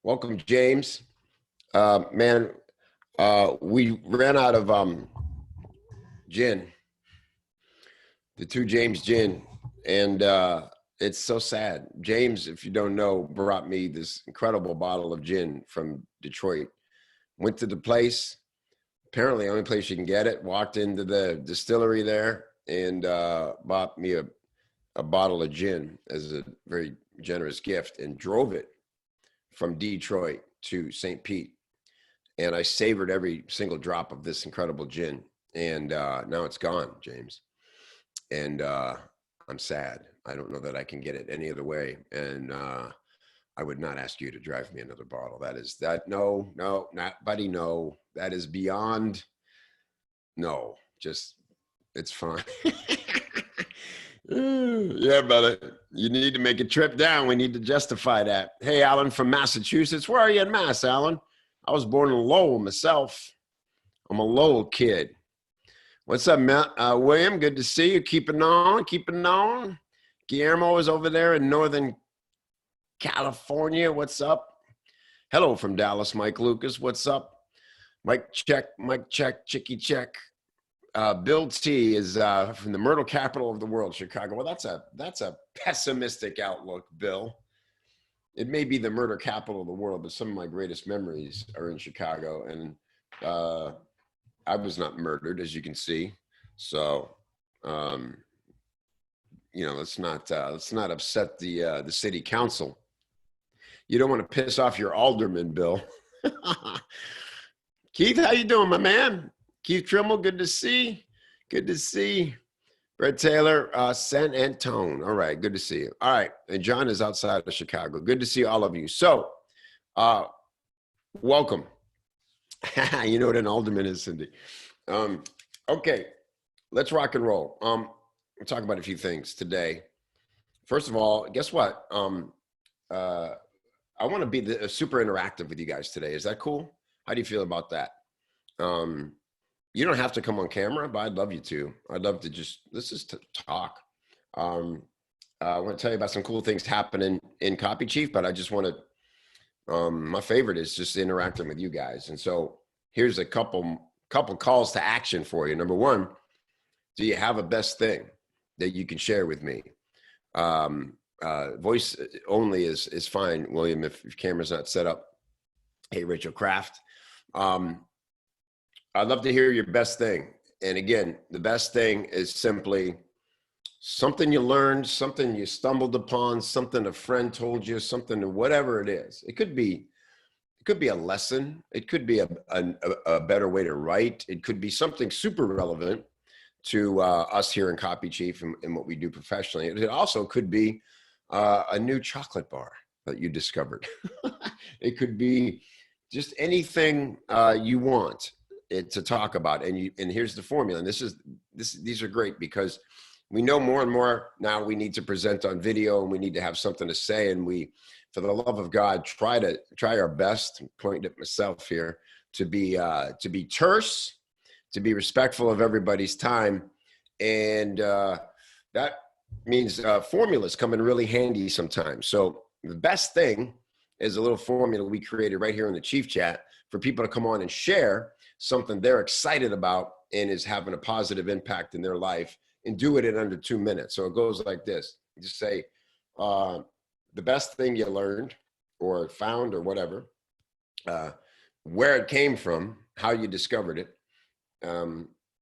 Welcome, James. Man, we ran out of gin, the two James gin, and it's so sad. James, if you don't know, brought me this incredible bottle of gin from Detroit. Went to the place, apparently the only place you can get it, walked into the distillery there and bought me a bottle of gin as a very generous gift and drove it from Detroit to St. Pete. And I savored every single drop of this incredible gin. And now it's gone, James. And I'm sad. I don't know that I can get it any other way. And I would not ask you to drive me another bottle. No, not buddy. No, that is beyond. No, just it's fine. Yeah, brother. You need to make a trip down. We need to justify that. Hey, Alan from Massachusetts. Where are you in Mass, Alan? I was born in Lowell myself. I'm a Lowell kid. What's up, William? Good to see you. Keeping on. Guillermo is over there in Northern California. What's up? Hello from Dallas, Mike Lucas. What's up? Mike check, chicky check. Bill T is from the Myrtle capital of the world, Chicago. Well, that's a pessimistic outlook, Bill. It may be the murder capital of the world, but some of my greatest memories are in Chicago, and I was not murdered, as you can see. So, let's not upset the city council. You don't want to piss off your alderman, Bill. Keith, how you doing, my man? Keith Trimble, good to see. Good to see. Brett Taylor, San Antone. All right, good to see you. All right, and John is outside of Chicago. Good to see all of you. So, welcome. You know what an alderman is, Cindy. Okay, let's rock and roll. We'll talk about a few things today. First of all, guess what? I want to be super interactive with you guys today. Is that cool? How do you feel about that? You don't have to come on camera, but I'd love you to. I'd love to let's just talk. I want to tell you about some cool things happening in Copy Chief, but I just want to, my favorite is just interacting with you guys. And so here's a couple calls to action for you. Number one, do you have a best thing that you can share with me? Voice only is fine, William, if camera's not set up. Hey, Rachel Kraft. I'd love to hear your best thing. And again, the best thing is simply something you learned, something you stumbled upon, something a friend told you, something, whatever it is. It could be a lesson. It could be a better way to write. It could be something super relevant to us here in Copy Chief and what we do professionally. It also could be a new chocolate bar that you discovered. It could be just anything you want to talk about. And here's the formula. And these are great because we know more and more now we need to present on video and we need to have something to say. And we, for the love of God, try our best, pointing at myself here, to be terse, to be respectful of everybody's time. And that means formulas come in really handy sometimes. So the best thing is a little formula we created right here in the Chief Chat for people to come on and share something they're excited about and is having a positive impact in their life, and do it in under 2 minutes. So it goes like this. You just say, the best thing you learned or found or whatever, where it came from, how you discovered it,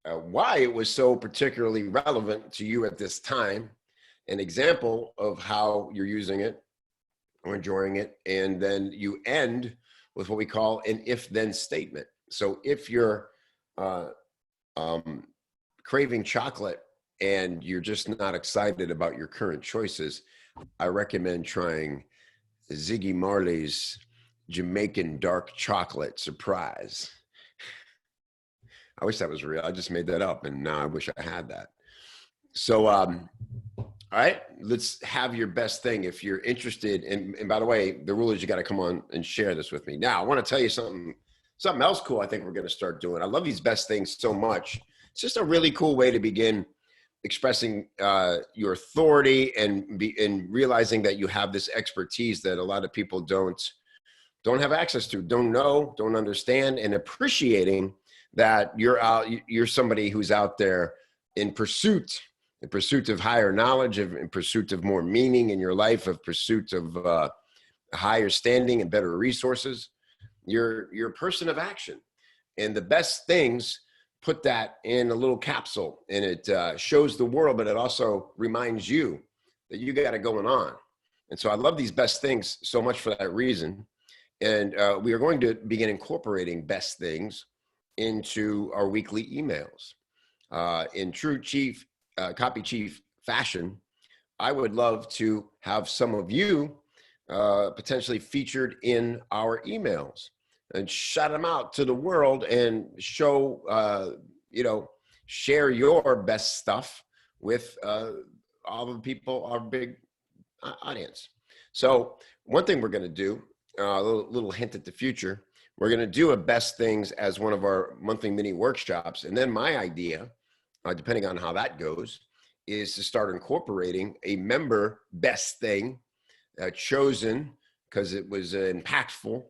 why it was so particularly relevant to you at this time, an example of how you're using it or enjoying it, and then you end with what we call an if-then statement. So if you're craving chocolate and you're just not excited about your current choices, I recommend trying Ziggy Marley's Jamaican dark chocolate surprise. I wish that was real. I just made that up, and now I wish I had that. So, all right, let's have your best thing if you're interested. And by the way, the rule is you got to come on and share this with me. Now, I want to tell you something else cool I think we're going to start doing. I love these best things so much. It's just a really cool way to begin expressing your authority and realizing that you have this expertise that a lot of people don't don't have access to, don't know, don't understand, and appreciating that you're somebody who's out there in pursuit of higher knowledge, in pursuit of more meaning in your life, of pursuit of higher standing and better resources. You're a person of action. And the best things put that in a little capsule, and it shows the world, but it also reminds you that you got it going on. And so I love these best things so much for that reason. And we are going to begin incorporating best things into our weekly emails. In true copy chief fashion, I would love to have some of you potentially featured in our emails and shout them out to the world and show, share your best stuff with all the people, our big audience. So one thing we're going to do, a little hint at the future, we're going to do a best things as one of our monthly mini workshops. And then my idea, depending on how that goes, is to start incorporating a member best thing chosen because it was impactful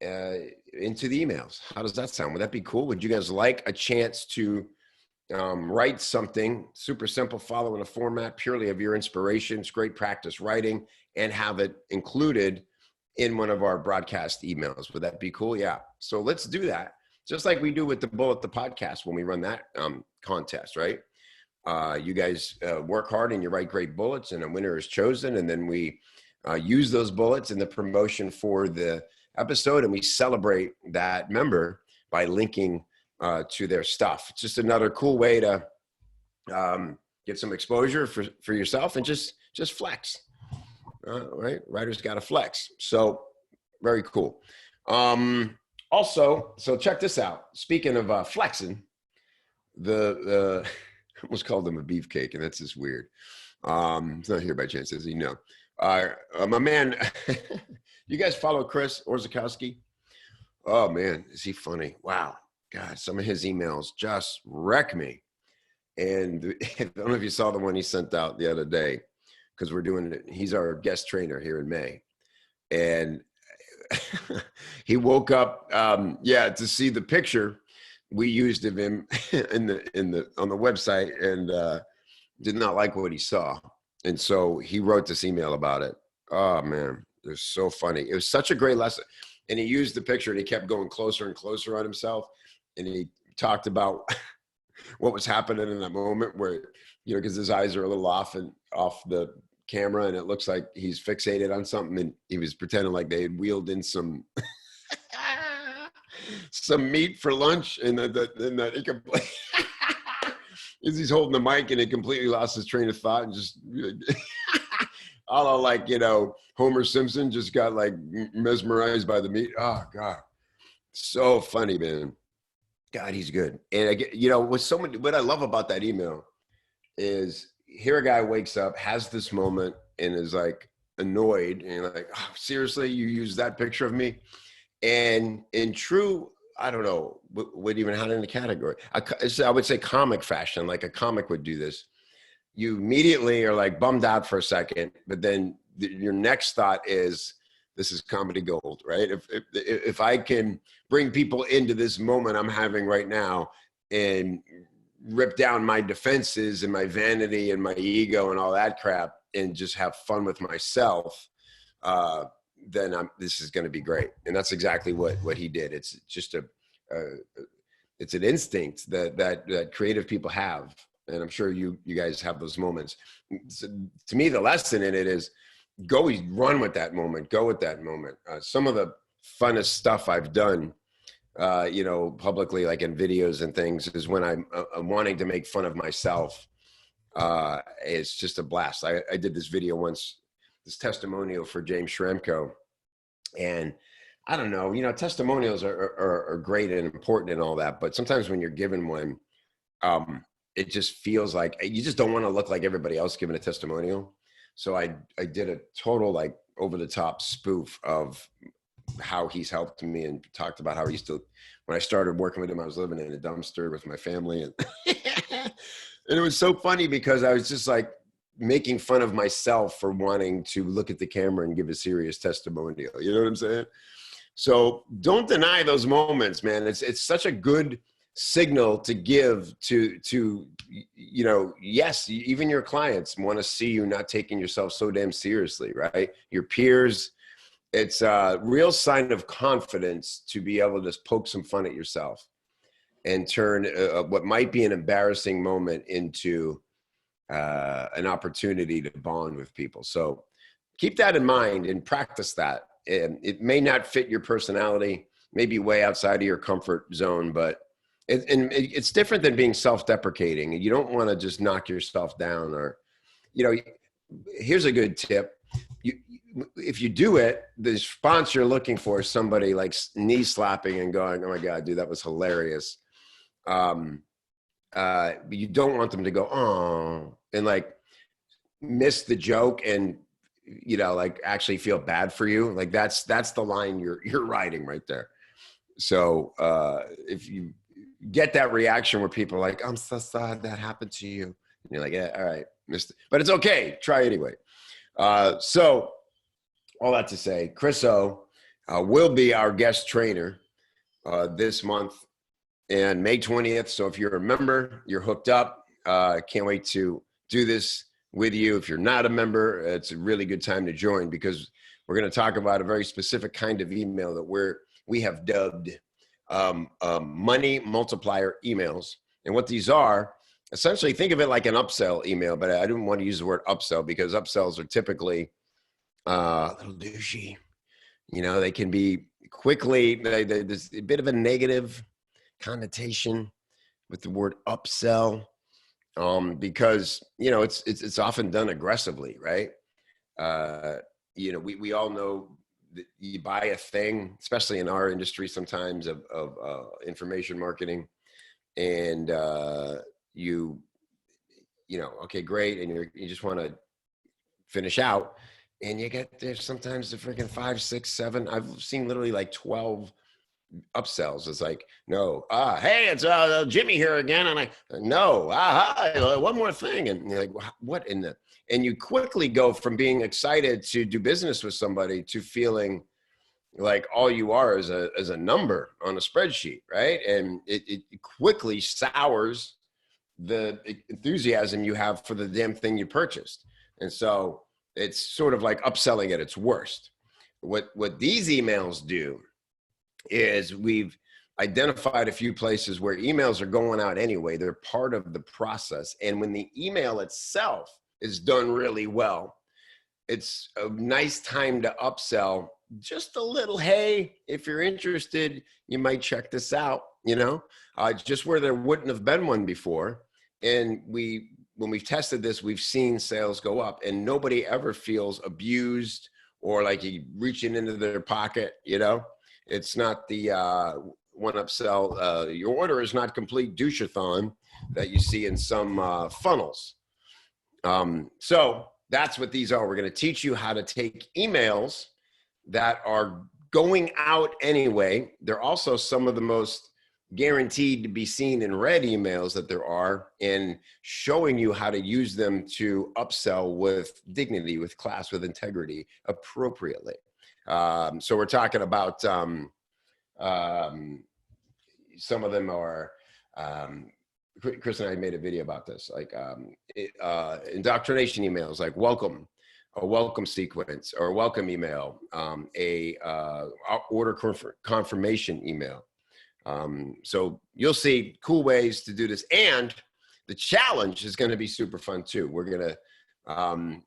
into the emails. How does that sound? Would that be cool? Would you guys like a chance to write something super simple, following a format purely of your inspiration? It's great practice writing, and have it included in one of our broadcast emails. Would that be cool? Yeah. So let's do that. Just like we do with the Bullet the Podcast when we run that contest, right? You guys work hard and you write great bullets, and a winner is chosen. And then we use those bullets in the promotion for the episode, and we celebrate that member by linking to their stuff. It's just another cool way to get some exposure for yourself and just flex. Right? Writers got to flex. So very cool. Also, so check this out. Speaking of flexing, I almost called him a beefcake, and that's just weird. It's not here by chance, as you know. My man, you guys follow Chris Orzakowski? Oh man, is he funny? Wow. God, some of his emails just wreck me. And I don't know if you saw the one he sent out the other day, because we're doing it. He's our guest trainer here in May. And he woke up, to see the picture we used of him on the website, and did not like what he saw. And so he wrote this email about it. Oh man, it was so funny. It was such a great lesson. And he used the picture, and he kept going closer and closer on himself. And he talked about what was happening in that moment where, because his eyes are a little off the camera, and it looks like he's fixated on something, and he was pretending like they had wheeled in some meat for lunch, and that he completely he's holding the mic, and he completely lost his train of thought, and just all like Homer Simpson just got like mesmerized by the meat. Oh God, so funny, man. God, he's good. And what I love about that email is, here a guy wakes up, has this moment, and is like annoyed, and like, oh, seriously, you use that picture of me? And in true, I don't know what even had in the category, I would say comic fashion, like a comic would do this. You immediately are like bummed out for a second, but then your next thought is, this is comedy gold, right? If I can bring people into this moment I'm having right now and rip down my defenses and my vanity and my ego and all that crap, and just have fun with myself, then this is going to be great. And that's exactly what he did. It's just it's an instinct that creative people have. And I'm sure you guys have those moments. So, to me, the lesson in it is, run with that moment, go with that moment. Some of the funnest stuff I've done, publicly, like in videos and things, is when I'm wanting to make fun of myself. It's just a blast. I did this video once, this testimonial for James Schramko. And I don't know, testimonials are great and important and all that. But sometimes when you're given one, it just feels like you just don't want to look like everybody else giving a testimonial. So I did a total like over the top spoof of how he's helped me, and talked about how he used to, when I started working with him, I was living in a dumpster with my family, and and it was so funny because I was just like making fun of myself for wanting to look at the camera and give a serious testimonial. You know what I'm saying? So don't deny those moments, man. It's such a good signal to give to yes, even your clients want to see you not taking yourself so damn seriously, right? Your peers, it's a real sign of confidence to be able to just poke some fun at yourself and turn what might be an embarrassing moment into an opportunity to bond with people. So keep that in mind and practice that. And it may not fit your personality, maybe way outside of your comfort zone, but it's different than being self-deprecating. You don't want to just knock yourself down, or, here's a good tip. If you do it, the response you're looking for is somebody like knee slapping and going, "Oh my God, dude, that was hilarious." You don't want them to go, "Oh," and like miss the joke and, like actually feel bad for you. Like that's the line you're riding right there. So if you get that reaction where people are like, "I'm so sad that happened to you," and you're like, "Yeah, all right, missed it. But it's okay. Try anyway." So all that to say, Chris O will be our guest trainer this month and May 20th. So if you're a member, you're hooked up. Can't wait to do this with you. If you're not a member, it's a really good time to join, because we're going to talk about a very specific kind of email that we have dubbed money multiplier emails. And what these are, essentially, think of it like an upsell email, but I didn't want to use the word upsell because upsells are typically a little douchey. They can be quickly, there's a bit of a negative connotation with the word upsell, because it's often done aggressively, right? We all know that you buy a thing, especially in our industry sometimes of information marketing, and okay, great, and you just want to finish out, and you get there sometimes the freaking 5, 6, 7. I've seen literally like 12 upsells. It's like, no, hey, it's Jimmy here again, and no, hi, one more thing, and you're like, what in the? And you quickly go from being excited to do business with somebody to feeling like all you are is a number on a spreadsheet, right? And it quickly sours the enthusiasm you have for the damn thing you purchased. And so it's sort of like upselling at its worst. What these emails do is we've identified a few places where emails are going out anyway. They're part of the process. And when the email itself is done really well, it's a nice time to upsell just a little, hey, if you're interested, you might check this out, just where there wouldn't have been one before. And when we've tested this, we've seen sales go up, and nobody ever feels abused or like you reaching into their pocket, It's not the one upsell, your order is not complete douche-a-thon that you see in some funnels. So that's what these are. We're going to teach you how to take emails that are going out anyway. They're also some of the most guaranteed to be seen in read emails that there are, and showing you how to use them to upsell with dignity, with class, with integrity, appropriately. So we're talking about some of them are, Chris and I made a video about this, like indoctrination emails, like a welcome sequence or a welcome email, order confirmation email. So you'll see cool ways to do this. And the challenge is going to be super fun too. We're going to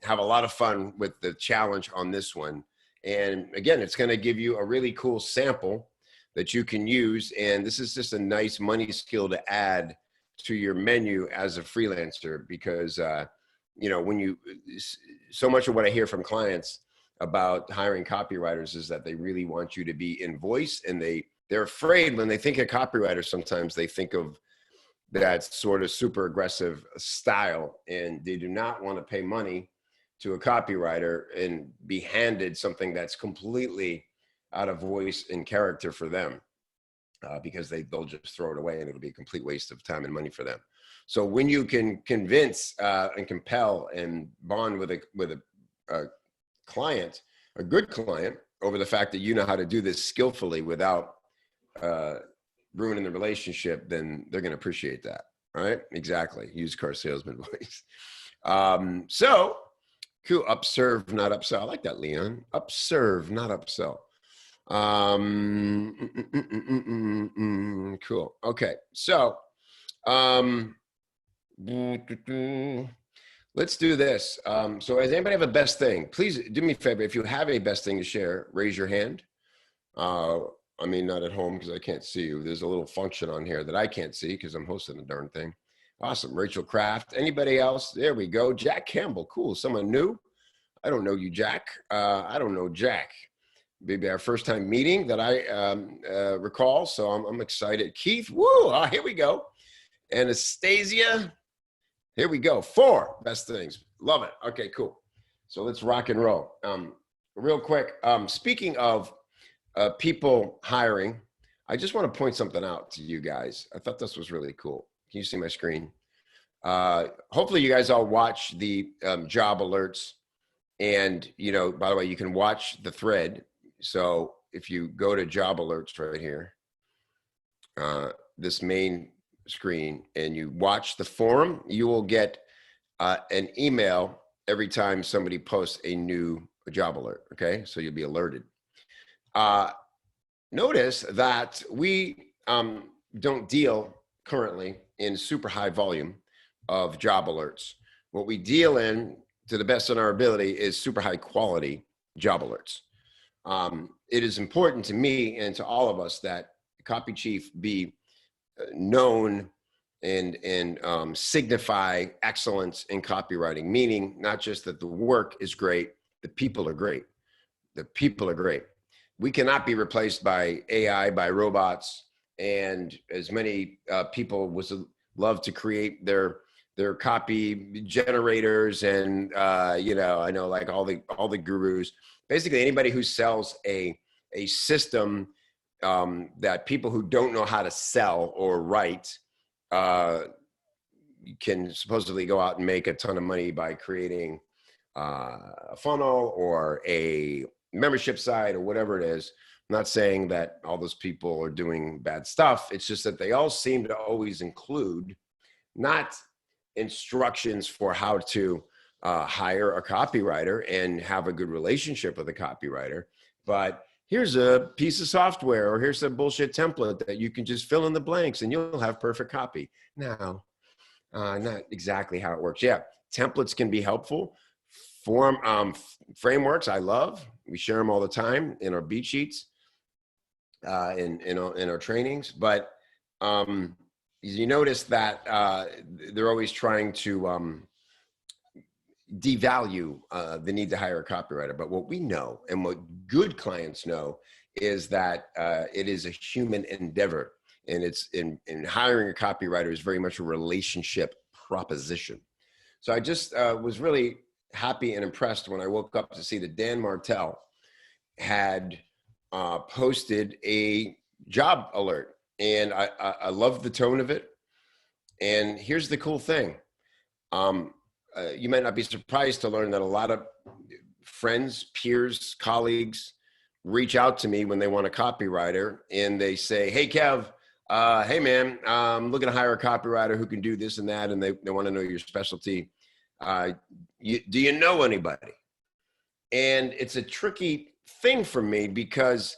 have a lot of fun with the challenge on this one. And again, it's going to give you a really cool sample that you can use. And this is just a nice money skill to add to your menu as a freelancer, because, so much of what I hear from clients about hiring copywriters is that they really want you to be in voice, and they're afraid when they think of copywriter, sometimes they think of that sort of super aggressive style, and they do not want to pay money to a copywriter and be handed something that's completely out of voice and character for them, because they'll just throw it away and it'll be a complete waste of time and money for them. So when you can convince and compel and bond with a client, a good client, over the fact that you know how to do this skillfully without ruining the relationship, then they're going to appreciate that. Right? Exactly. Used car salesman voice. So cool. Upserve, not upsell. I like that, Leon. Upserve, not upsell. Cool. Okay. So, let's do this. So does anybody have a best thing? Please do me a favor. If you have a best thing to share, raise your hand. I mean, not at home because I can't see you. There's a little function on here that I can't see because I'm hosting the darn thing. Awesome. Rachel Kraft. Anybody else? There we go. Jack Campbell. Cool. Someone new? I don't know you, Jack. I don't know Jack. Maybe our first time meeting that I recall. So I'm excited. Keith. Woo. Here we go. Anastasia. Here we go. 4 best things. Love it. Okay, cool. So let's rock and roll. Real quick. Speaking of people hiring, I just want to point something out to you guys. I thought this was really cool. Can you see my screen? Hopefully you guys all watch the job alerts. And, you know, by the way, you can watch the thread. So if you go to job alerts right here, this main screen, and you watch the forum, you will get an email every time somebody posts a new job alert. Okay. So you'll be alerted. Notice that we don't deal currently in super high volume of job alerts. What we deal in, to the best of our ability, is super high quality job alerts. It is important to me and to all of us that Copy Chief be known and signify excellence in copywriting, meaning not just that the work is great, the people are great. The people are great. We cannot be replaced by AI, by robots, and as many people would love to create their copy generators, and you know, I know, like all the gurus, basically anybody who sells a system that people who don't know how to sell or write can supposedly go out and make a ton of money by creating a funnel or a membership site or whatever it is. I'm not saying that all those people are doing bad stuff. It's just that they all seem to always include not instructions for how to hire a copywriter and have a good relationship with a copywriter, but here's a piece of software, or here's a bullshit template that you can just fill in the blanks and you'll have perfect copy. Now, not exactly how it works. Yeah, templates can be helpful. Frameworks, I love. We share them all the time in our beat sheets, in our trainings. But you notice that they're always trying to devalue the need to hire a copywriter. But what we know, and what good clients know, is that it is a human endeavor, and it's in hiring a copywriter is very much a relationship proposition. So I just was really happy and impressed when I woke up to see that Dan Martell had posted a job alert, and I love the tone of it. And here's the cool thing. You might not be surprised to learn that a lot of friends, peers, colleagues reach out to me when they want a copywriter, and they say, hey, Kev, hey, man, I'm looking to hire a copywriter who can do this and that, and they want to know your specialty. Do you know anybody? And it's a tricky thing for me because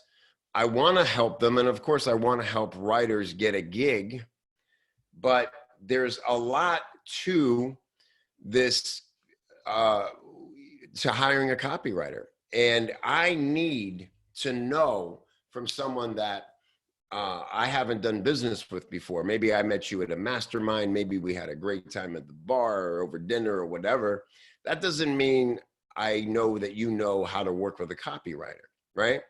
I want to help them. And of course, I want to help writers get a gig. But there's a lot to this, to hiring a copywriter. And I need to know from someone that I haven't done business with before. Maybe I met you at a mastermind. Maybe we had a great time at the bar or over dinner or whatever. That doesn't mean I know that you know how to work with a copywriter, right?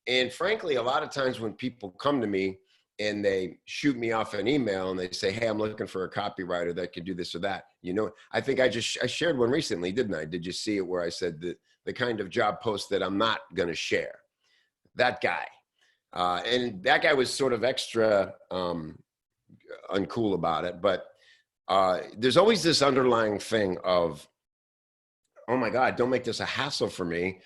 And frankly, a lot of times when people come to me and they shoot me off an email and they say, hey, I'm looking for a copywriter that can do this or that. You know, I think I shared one recently, didn't I? Did you see it where I said the kind of job post that I'm not going to share? That guy. And that guy was sort of extra uncool about it. But there's always this underlying thing of, oh my God, don't make this a hassle for me.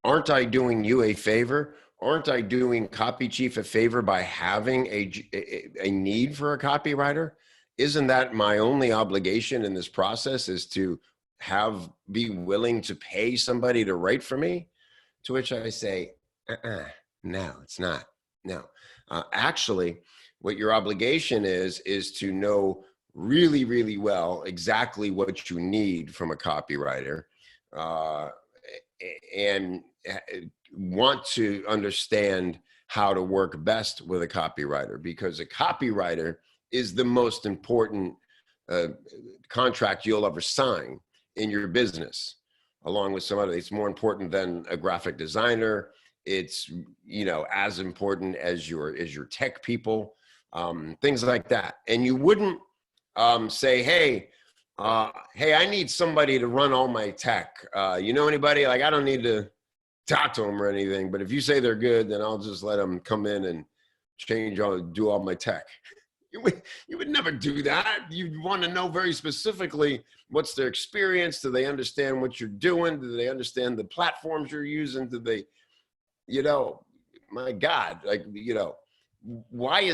Aren't I doing you a favor? Aren't I doing Copy Chief a favor by having a need for a copywriter? Isn't that my only obligation in this process, is to be willing to pay somebody to write for me? To which I say, no, it's not. No, actually, what your obligation is to know really, really well exactly what you need from a copywriter, and want to understand how to work best with a copywriter, because a copywriter is the most important contract you'll ever sign in your business, along with some other. It's more important than a graphic designer. It's, as important as your tech people, things like that. And you wouldn't say, hey, I need somebody to run all my tech. You know anybody? Like, I don't need to talk to them or anything, but if you say they're good, then I'll just let them come in and do all my tech. You would never do that. You want to know very specifically what's their experience. Do they understand what you're doing? Do they understand the platforms you're using? Do they, my God, why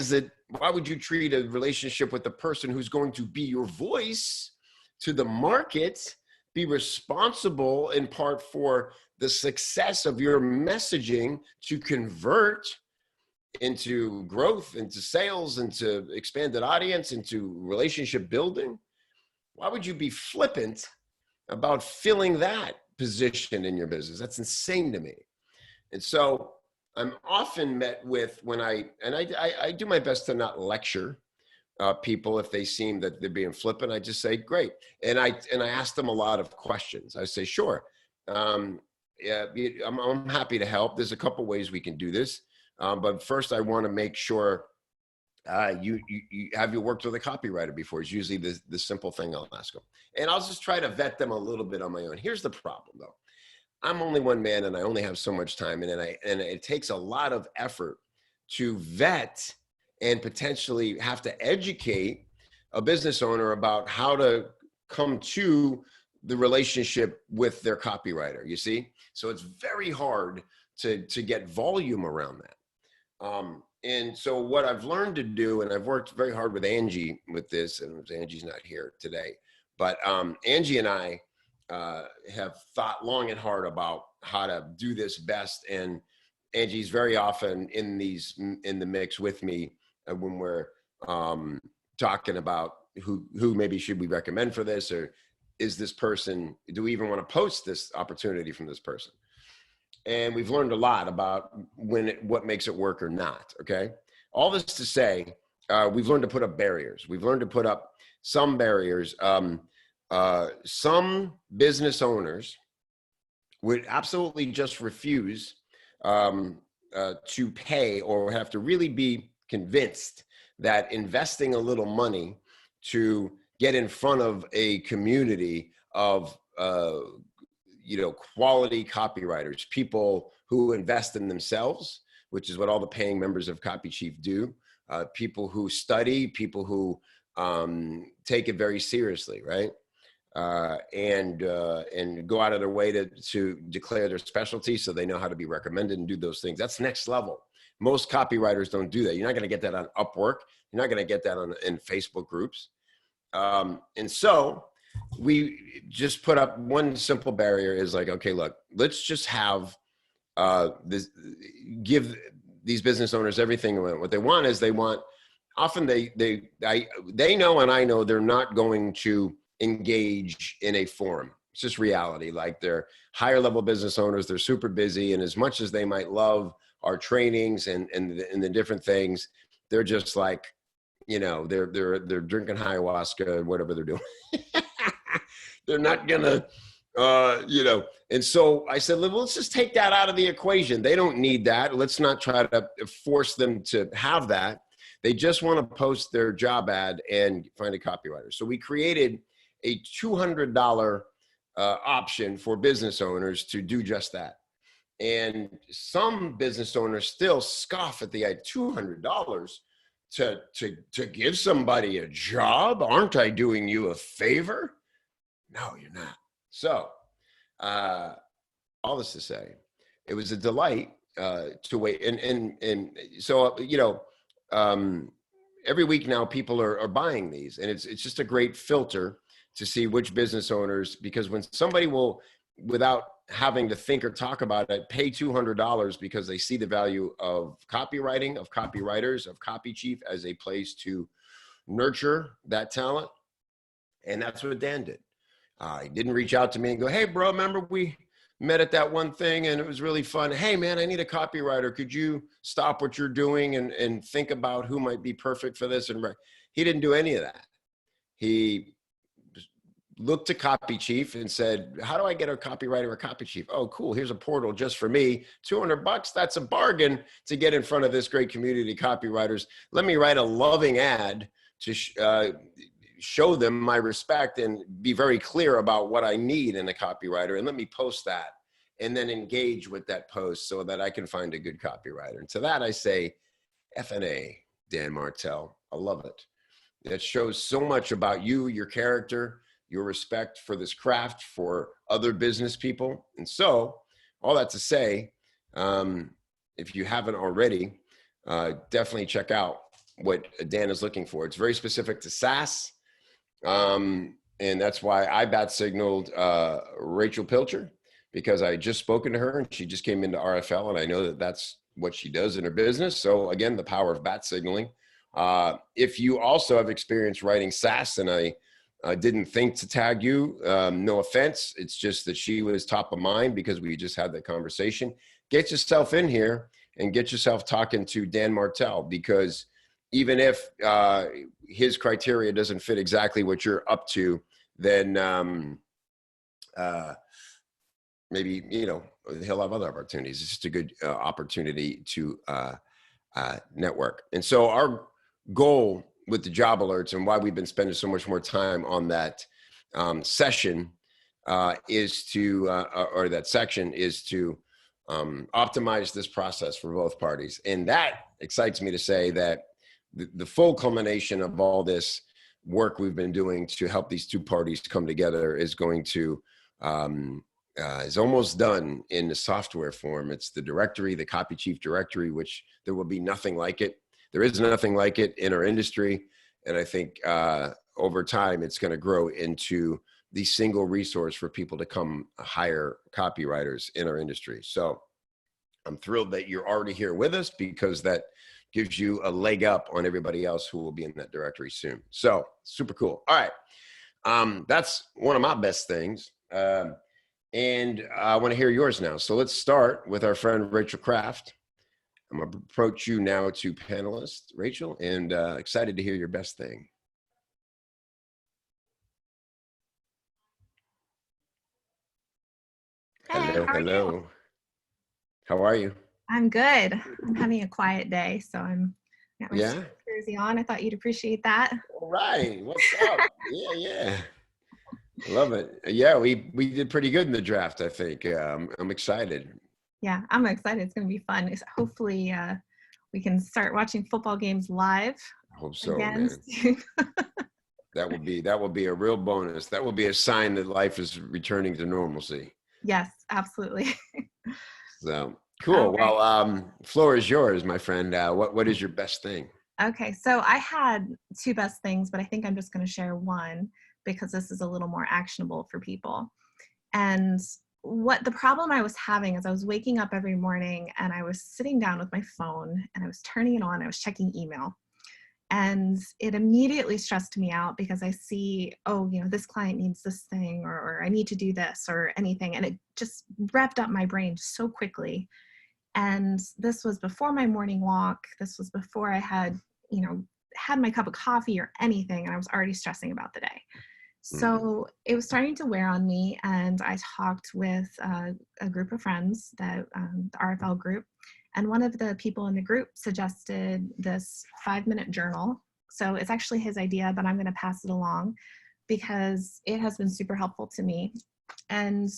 would you treat a relationship with the person who's going to be your voice to the market, be responsible in part for the success of your messaging to convert into growth, into sales, into expanded audience, into relationship building? Why would you be flippant about filling that position in your business? That's insane to me. And so I'm often met with, I do my best to not lecture people if they seem that they're being flippant. I just say, great. And I ask them a lot of questions. I say, sure. Yeah, I'm happy to help. There's a couple ways we can do this. But first, I want to make sure you worked with a copywriter before? Is usually the simple thing I'll ask them. And I'll just try to vet them a little bit on my own. Here's the problem, though. I'm only one man and I only have so much time. And it takes a lot of effort to vet and potentially have to educate a business owner about how to come to the relationship with their copywriter, you see? So it's very hard to get volume around that. And so what I've learned to do, and I've worked very hard with Angie with this, and Angie's not here today, but Angie and I have thought long and hard about how to do this best. And Angie's very often in the mix with me when we're talking about who maybe should we recommend for this, or is this person, do we even want to post this opportunity from this person? And we've learned a lot about what makes it work or not, okay? All this to say, we've learned to put up barriers. We've learned to put up some barriers. Some business owners would absolutely just refuse to pay, or have to really be convinced that investing a little money to get in front of a community of quality copywriters, people who invest in themselves, which is what all the paying members of Copy Chief do, people who study, people who take it very seriously, right? And go out of their way to declare their specialty so they know how to be recommended and do those things. That's next level. Most copywriters don't do that. You're not going to get that on Upwork. You're not going to get that in Facebook groups. And so we just put up one simple barrier is like, okay, look, let's just have give these business owners everything. What they want is often they know, and I know they're not going to engage in a forum. It's just reality. Like, they're higher level business owners, they're super busy. And as much as they might love our trainings and the different things, they're just like, they're drinking ayahuasca, whatever they're doing. They're not gonna, And so I said, let's just take that out of the equation. They don't need that. Let's not try to force them to have that. They just want to post their job ad and find a copywriter. So we created a $200 option for business owners to do just that. And some business owners still scoff at the idea, $200 to give somebody a job? Aren't I doing you a favor? No, you're not. So all this to say, it was a delight to wait. And so, every week now people are buying these, and it's just a great filter to see which business owners, because when somebody will, without having to think or talk about it, pay $200 because they see the value of copywriting, of copywriters, of Copy Chief as a place to nurture that talent. And that's what Dan did. He didn't reach out to me and go, hey, bro, remember we met at that one thing and it was really fun. Hey, man, I need a copywriter. Could you stop what you're doing and think about who might be perfect for this? And he didn't do any of that. He looked to Copy Chief and said, how do I get a copywriter or Copy Chief? Oh, cool. Here's a portal just for me. $200. That's a bargain to get in front of this great community of copywriters. Let me write a loving ad to show them my respect and be very clear about what I need in a copywriter. And let me post that and then engage with that post so that I can find a good copywriter. And to that I say, F&A, Dan Martell. I love it. That shows so much about you, your character, your respect for this craft, for other business people. And so all that to say, if you haven't already, definitely check out what Dan is looking for. It's very specific to SaaS. And that's why I bat signaled Rachel Pilcher, because I just spoken to her and she just came into RFL, and I know that that's what she does in her business. So again, the power of bat signaling. If you also have experience writing SaaS, and I didn't think to tag you, no offense. It's just that she was top of mind because we just had that conversation. Get yourself in here and get yourself talking to Dan Martell, because even if his criteria doesn't fit exactly what you're up to, then maybe, he'll have other opportunities. It's just a good opportunity to network. And so our goal with the job alerts, and why we've been spending so much more time on that session is to, or that section is to optimize this process for both parties. And that excites me to say that the full culmination of all this work we've been doing to help these two parties come together is going to, is almost done in the software form. It's the directory, the Copy Chief directory, which there will be nothing like it. There is nothing like it in our industry. And I think over time, it's going to grow into the single resource for people to come hire copywriters in our industry. So I'm thrilled that you're already here with us, because that gives you a leg up on everybody else who will be in that directory soon. So super cool. All right. That's one of my best things. And I want to hear yours now. So let's start with our friend, Rachel Kraft. I'm going to approach you now to panelist, Rachel, and excited to hear your best thing. Hey, hello. How are you? I'm good. I'm having a quiet day, so I'm got my Yeah? jersey on. I thought you'd appreciate that. All right. What's up? Yeah. Love it. Yeah, we did pretty good in the draft, I think. I'm excited. Yeah, I'm excited. It's going to be fun. Hopefully, we can start watching football games live. I hope so, again. man. That will be a real bonus. That will be a sign that life is returning to normalcy. Yes, absolutely. So cool. Okay. Well, floor is yours, my friend. What is your best thing? Okay, so I had two best things, but I think I'm just going to share one because this is a little more actionable for people. And what the problem I was having is I was waking up every morning and I was sitting down with my phone and I was turning it on. I was checking email. And it immediately stressed me out because I see, oh, this client needs this thing, or I need to do this or anything. And it just revved up my brain so quickly. And this was before my morning walk. This was before I had, had my cup of coffee or anything. And I was already stressing about the day. So it was starting to wear on me. And I talked with a group of friends, the RFL group. And one of the people in the group suggested this 5-minute journal. So it's actually his idea, but I'm going to pass it along because it has been super helpful to me. And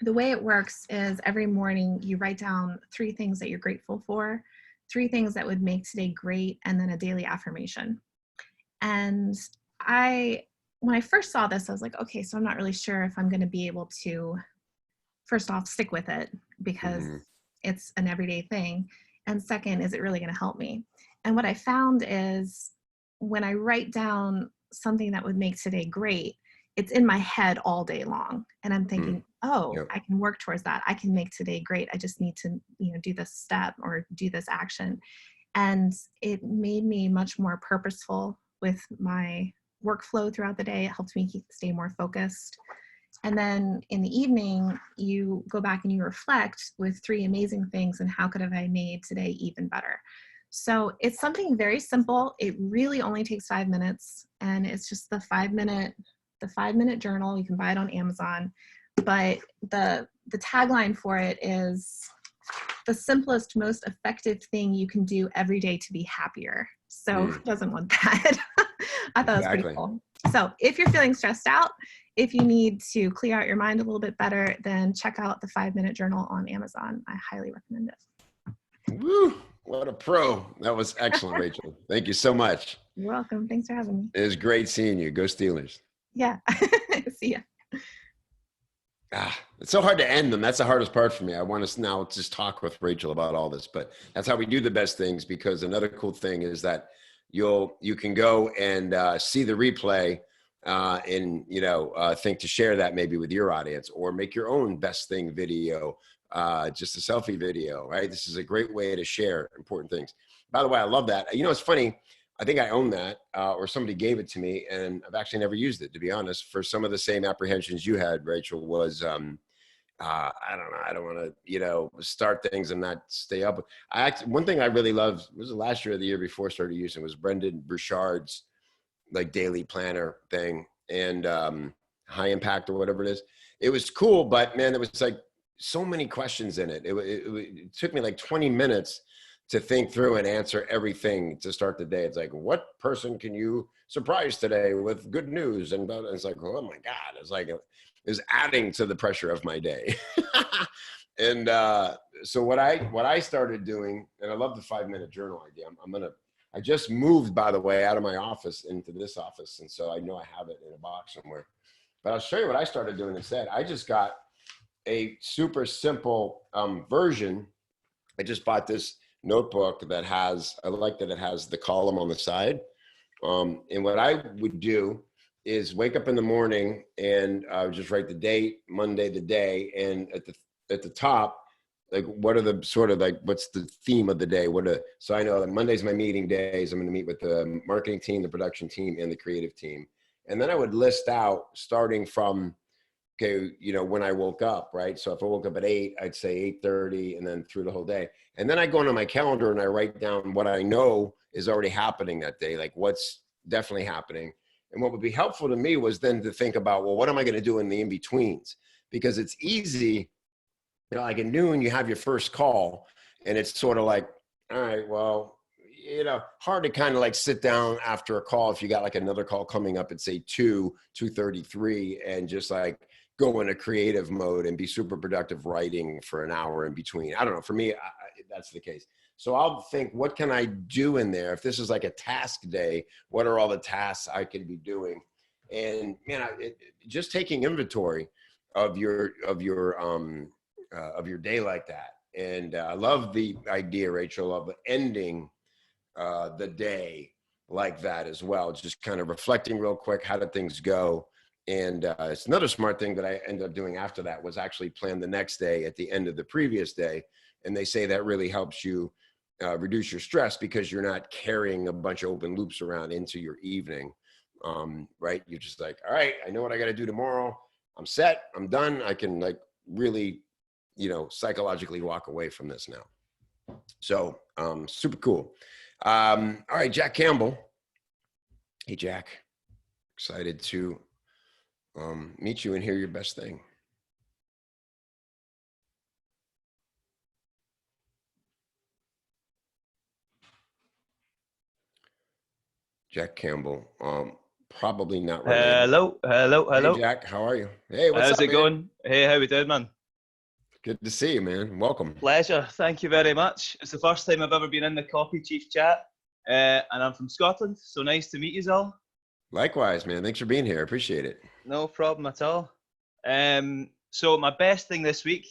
the way it works is every morning you write down 3 things that you're grateful for, 3 things that would make today great, and then a daily affirmation. And when I first saw this, I was like, okay, so I'm not really sure if I'm going to be able to, first off, stick with it. because Mm-hmm. it's an everyday thing. And second, is it really going to help me? And what I found is when I write down something that would make today great, it's in my head all day long. And I'm thinking, oh, Yep. I can work towards that. I can make today great. I just need to, do this step or do this action. And it made me much more purposeful with my workflow throughout the day. It helped me stay more focused. And then in the evening, you go back and you reflect with 3 amazing things and how could have I made today even better. So it's something very simple. It really only takes 5 minutes, and it's just the 5-minute journal. You can buy it on Amazon, but the tagline for it is the simplest, most effective thing you can do every day to be happier. So who doesn't want that? I thought it was pretty cool. So if you're feeling stressed out, if you need to clear out your mind a little bit better, then check out the 5-minute journal on Amazon. I highly recommend it. Woo, what a pro. That was excellent, Rachel. Thank you so much. You're welcome. Thanks for having me. It was great seeing you. Go Steelers. Yeah. See ya. It's so hard to end them. That's the hardest part for me. I want to now just talk with Rachel about all this, but that's how we do the best things, because another cool thing is that you can go and see the replay and think to share that maybe with your audience, or make your own best thing video, just a selfie video, right? This is a great way to share important things. By the way, I love that. It's funny. I think I own that, or somebody gave it to me, and I've actually never used it, to be honest, for some of the same apprehensions you had, Rachel, was, I don't know, I don't want to, start things and not stay up. One thing I really loved, was the last year or the year before I started using, was Brendan Burchard's like daily planner thing, and high impact, or whatever it is. It was cool, but man, there was like so many questions in it. It took me like 20 minutes to think through and answer everything to start the day. It's like, what person can you surprise today with good news? And it's like, oh my God, it's like, it was adding to the pressure of my day. And so what I started doing, and I love the 5-minute journal idea. I just moved, by the way, out of my office into this office. And so I know I have it in a box somewhere, but I'll show you what I started doing instead. I just got a super simple version. I just bought this notebook that I like that it has the column on the side. And what I would do is wake up in the morning and just write the date, Monday, the day, and at the top, like, what are the sort of like, what's the theme of the day? So I know that Monday's my meeting days. I'm going to meet with the marketing team, the production team, and the creative team. And then I would list out starting from, okay, when I woke up, right? So if I woke up at 8, I'd say 8:30, and then through the whole day. And then I go into my calendar and I write down what I know is already happening that day, like what's definitely happening. And what would be helpful to me was then to think about, well, what am I going to do in the in-betweens? Because it's easy, like at noon, you have your first call, and it's sort of like, all right, well, hard to kind of like sit down after a call if you got like another call coming up at say 2:33, and just like go into creative mode and be super productive writing for an hour in between. I don't know. For me, that's the case. So I'll think, what can I do in there? If this is like a task day, what are all the tasks I could be doing? And man, just taking inventory of your day like that. And I love the idea, Rachel, of ending the day like that as well. Just kind of reflecting real quick, how did things go? And it's another smart thing that I ended up doing after that was actually plan the next day at the end of the previous day. And they say that really helps you reduce your stress, because you're not carrying a bunch of open loops around into your evening, right? You're just like, all right, I know what I got to do tomorrow. I'm set. I'm done. I can like really, psychologically walk away from this now. So super cool. All right, Jack Campbell. Hey, Jack. Excited to meet you and hear your best thing. Jack Campbell, probably not related. Hello. Hey, Jack, how are you? Hey, what's up, How's it man? going? Hey, how we doing, man? Good to see you, man. Welcome. Pleasure. Thank you very much. It's the first time I've ever been in the Copy Chief chat, and I'm from Scotland, so nice to meet you all. Likewise, man. Thanks for being here. I appreciate it. No problem at all. So my best thing this week,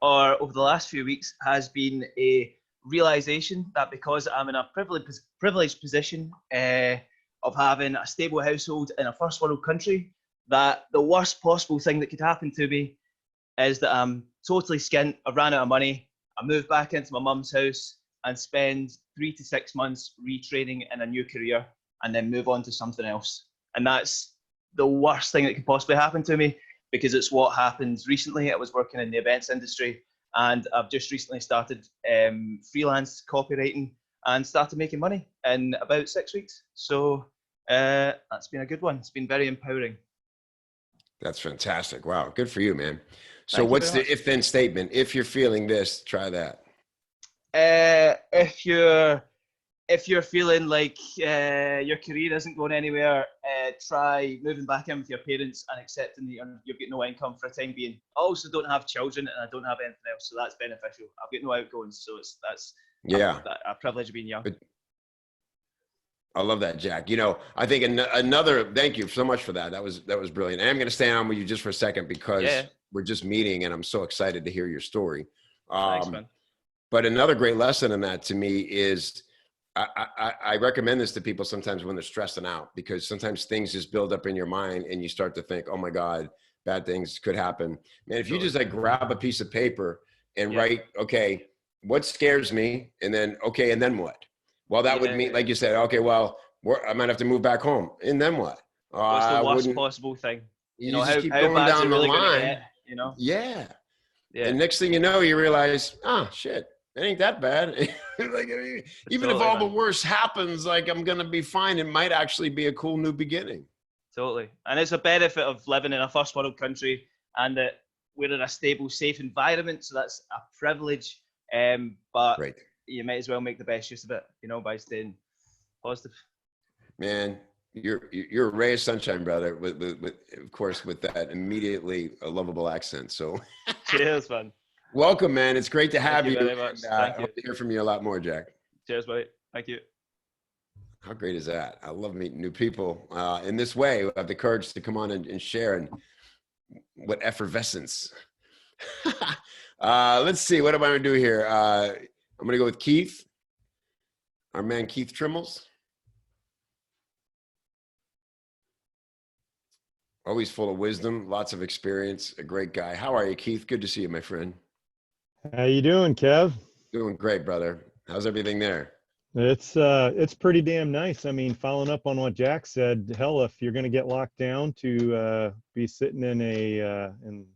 or over the last few weeks has been a realization that because I'm in a privileged position of having a stable household in a first world country, that the worst possible thing that could happen to me is that I'm totally skint, I've ran out of money, I move back into my mum's house and spend 3 to 6 months retraining in a new career and then move on to something else. And that's the worst thing that could possibly happen to me, because it's what happened recently. I was working in the events industry, and I've just recently started freelance copywriting and started making money in about 6 weeks. So that's been a good one. It's been very empowering. That's fantastic. Wow. Good for you, man. So Thank you what's very the much. if then statement? If you're feeling this, try that. If you're feeling like your career isn't going anywhere, try moving back in with your parents and accepting that you've got no income for a time being. I also don't have children and I don't have anything else, so that's beneficial. I've got no outgoings, so that's Yeah. a privilege of being young. I love that, Jack. You know, I think another, thank you so much for that. That was brilliant. And I'm going to stay on with you just for a second because we're just meeting and I'm so excited to hear your story. Thanks, man. But another great lesson in that to me is I recommend this to people sometimes when they're stressing out, because sometimes things just build up in your mind and you start to think, oh my God, bad things could happen. Man, if you just like grab a piece of paper and write, okay, what scares me? And then, okay, and then what? Well, that would mean, like you said, okay, well, I might have to move back home. And then what? What's the worst possible thing? You know, just keep how going bad's down it the really going to line. get, you know? Yeah. Yeah. And next thing you know, you realize, shit, it ain't that bad. Like, even if all the worst happens, like I'm going to be fine. It might actually be a cool new beginning. Totally. And it's a benefit of living in a first world country and that we're in a stable, safe environment. So that's a privilege. But you might as well make the best use of it, you know, by staying positive. Man, you're a ray of sunshine, brother, with of course, with that immediately a lovable accent. So cheers, man. Welcome, man. It's great to have you. Thank you very much. I hope to hear from you a lot more, Jack. Cheers, buddy. Thank you. How great is that? I love meeting new people in this way who have the courage to come on and share, and what effervescence. Let's see. What am I going to do here? I'm going to go with Keith, our man, Keith Trimmels. Always full of wisdom, lots of experience, a great guy. How are you, Keith? Good to see you, my friend. How you doing, Kev? Doing great, brother. How's everything there? It's pretty damn nice. I mean, following up on what Jack said, hell, if you're going to get locked down, to be sitting in in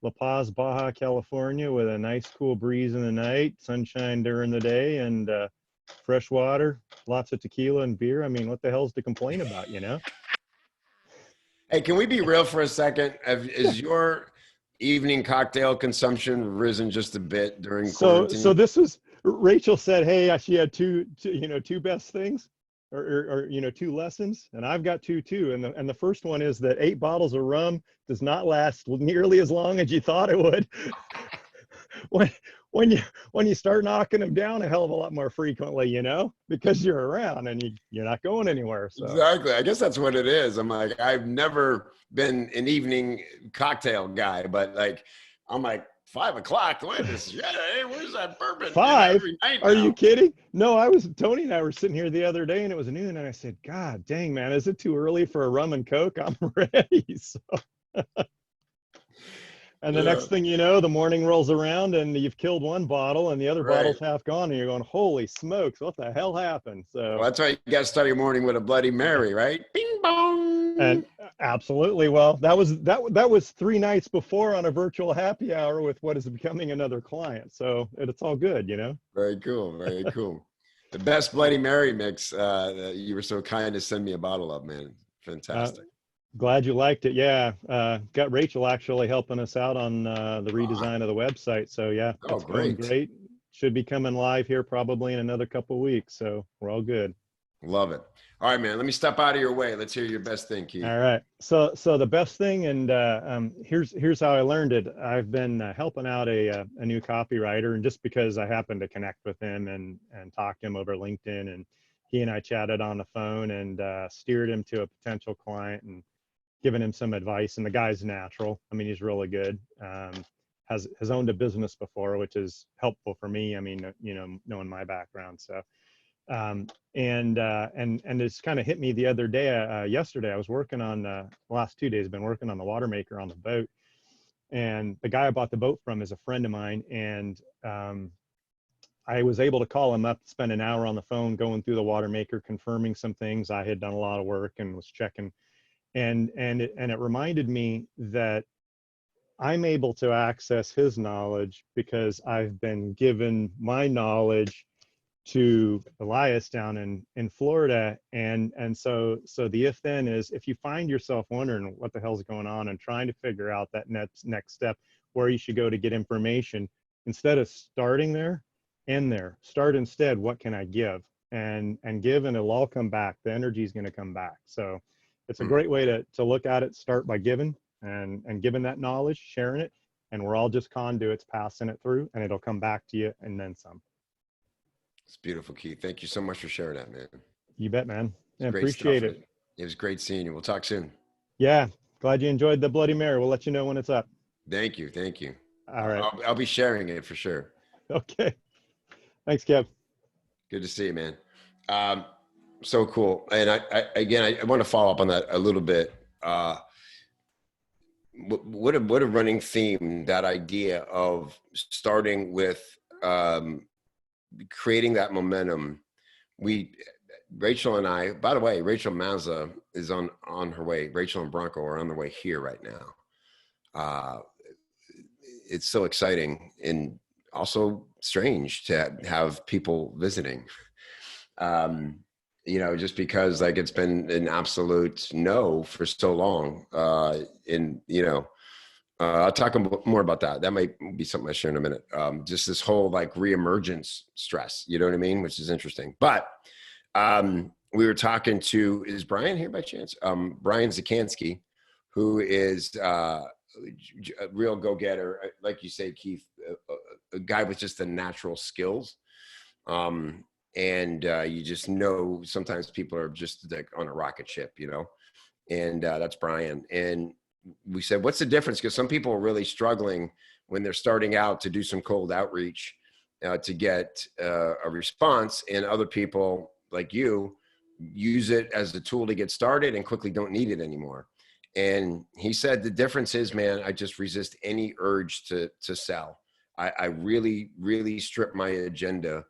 La Paz, Baja California, with a nice cool breeze in the night, sunshine during the day, and fresh water, lots of tequila and beer. I mean, what the hell's to complain about, you know? Hey, can we be real for a second? Is your evening cocktail consumption risen just a bit during quarantine? So this was, Rachel said, hey, she had two best things, or 2 lessons, and I've got two too. And the first one is that 8 bottles of rum does not last nearly as long as you thought it would. when you start knocking them down a hell of a lot more frequently, you know, because you're around and you're not going anywhere. So. Exactly. I guess that's what it is. I'm like, I've never been an evening cocktail guy, but like, I'm like, 5 o'clock. Where's that bourbon? 5? Are you kidding? No, Tony and I were sitting here the other day and it was noon, and I said, God dang, man, is it too early for a rum and Coke? I'm ready. So. And the next thing you know, the morning rolls around and you've killed 1 bottle and the other bottle's half gone, and you're going, holy smokes, what the hell happened? So well, that's why you got to start your morning with a Bloody Mary, right? Bing bong. And absolutely. Well, that was 3 nights before on a virtual happy hour with what is becoming another client. So it's all good, you know? Very cool. Very cool. The best Bloody Mary mix. You were so kind to send me a bottle of, man. Fantastic. Glad you liked it. Yeah. Got Rachel actually helping us out on the redesign of the website. So yeah, it's going great. Should be coming live here probably in another couple of weeks. So we're all good. Love it. All right, man, let me step out of your way. Let's hear your best thing, Keith. All right. So the best thing, and here's how I learned it. I've been helping out a new copywriter, and just because I happened to connect with him and talk to him over LinkedIn, and he and I chatted on the phone and steered him to a potential client and given him some advice. And the guy's natural. I mean, he's really good. has owned a business before, which is helpful for me. I mean, knowing my background. So, and it's kind of hit me the other day, yesterday. I was working on, the last 2 days, been working on the water maker on the boat. And the guy I bought the boat from is a friend of mine. And I was able to call him up, spend an hour on the phone, going through the water maker, confirming some things. I had done a lot of work and was checking. And it reminded me that I'm able to access his knowledge because I've been given my knowledge to Elias down in Florida. And so the if then is, if you find yourself wondering what the hell's going on and trying to figure out that next step, where you should go to get information, instead of starting there, end there. Start instead, what can I give? And give, and it'll all come back. The energy is going to come back. So it's a great way to look at it. Start by giving and giving that knowledge, sharing it, and we're all just conduits passing it through, and it'll come back to you and then some. It's beautiful, Keith. Thank you so much for sharing that, man. You bet, man. I Great appreciate stuff. it. It was great seeing you. We'll talk soon. Yeah. Glad you enjoyed the Bloody Mary. We'll let you know when it's up. Thank you. Thank you. All right. I'll be sharing it for sure. Okay. Thanks, Kev. Good to see you, man. So cool. And I want to follow up on that a little bit. What a running theme, that idea of starting with creating that momentum. Rachel and I, by the way, Rachel Mazza is on her way. Rachel and Bronco are on their way here right now. It's so exciting and also strange to have people visiting. Just because like it's been an absolute no for so long. I'll talk more about that. That might be something I share in a minute. Just this whole like reemergence stress, you know what I mean? Which is interesting. But we were talking to, is Brian here by chance? Brian Zakansky, who is a real go-getter, like you say, Keith, a guy with just the natural skills. You just know sometimes people are just like on a rocket ship, and that's Brian. And we said, what's the difference? Because some people are really struggling when they're starting out to do some cold outreach to get a response, and other people like you use it as a tool to get started and quickly don't need it anymore. And he said, the difference is, man, I just resist any urge to sell. I really, really strip my agenda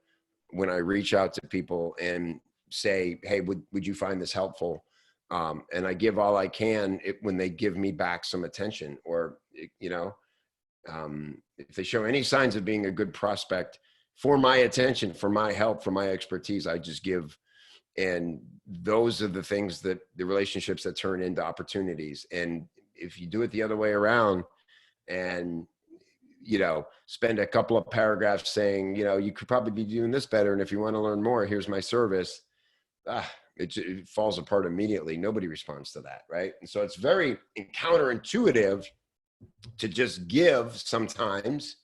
when I reach out to people and say, hey, would you find this helpful? And I give all I can when they give me back some attention, or, if they show any signs of being a good prospect for my attention, for my help, for my expertise, I just give. And those are the things the relationships that turn into opportunities. And if you do it the other way around and, spend a couple of paragraphs saying, you could probably be doing this better, and if you want to learn more, here's my service. It falls apart immediately. Nobody responds to that, right? And so it's very counterintuitive to just give sometimes.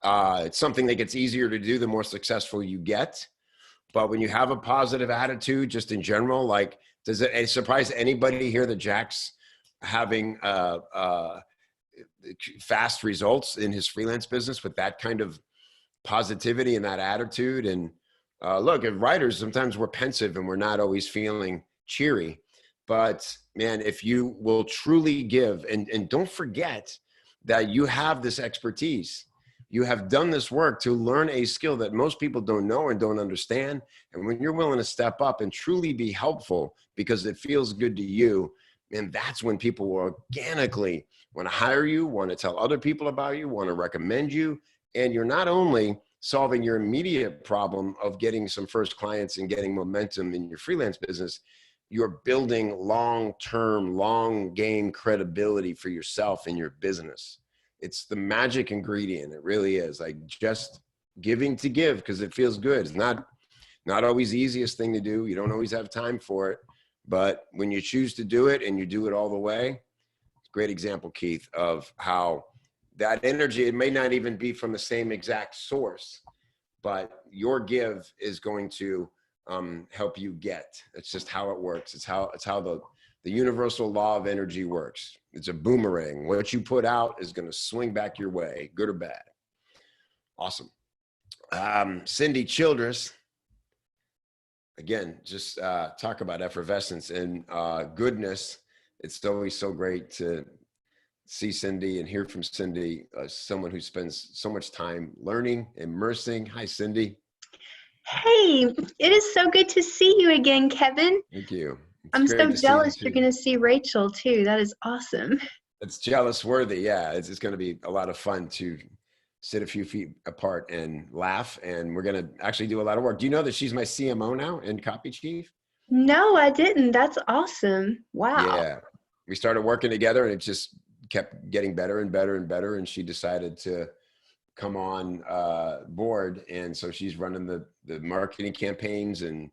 It's something that gets easier to do the more successful you get. But when you have a positive attitude, just in general, like, does it surprise anybody here that Jack's having fast results in his freelance business with that kind of positivity and that attitude? And look, as writers, sometimes we're pensive and we're not always feeling cheery. But man, if you will truly give, and don't forget that you have this expertise. You have done this work to learn a skill that most people don't know and don't understand. And when you're willing to step up and truly be helpful because it feels good to you, and that's when people will organically want to hire you, want to tell other people about you, want to recommend you. And you're not only solving your immediate problem of getting some first clients and getting momentum in your freelance business, you're building long-term, long-game credibility for yourself and your business. It's the magic ingredient. It really is. Like, just giving to give because it feels good. It's not always the easiest thing to do. You don't always have time for it. But when you choose to do it and you do it all the way, it's a great example, Keith, of how that energy, it may not even be from the same exact source, but your give is going to help you get. It's just how it works. It's how the universal law of energy works. It's a boomerang. What you put out is going to swing back your way, good or bad. Awesome. Cindy Childress, again, just talk about effervescence and goodness. It's always so great to see Cindy and hear from Cindy, someone who spends so much time learning, immersing. Hi, Cindy. Hey, it is so good to see you again, Kevin. Thank you. I'm so jealous you're going to see Rachel too. That is awesome. It's jealous worthy. Yeah, it's going to be a lot of fun to sit a few feet apart and laugh. And we're going to actually do a lot of work. Do you know that she's my CMO now and copy chief? No, I didn't. That's awesome. Wow. Yeah. We started working together and it just kept getting better and better and better. And she decided to come on board. And so she's running the marketing campaigns, and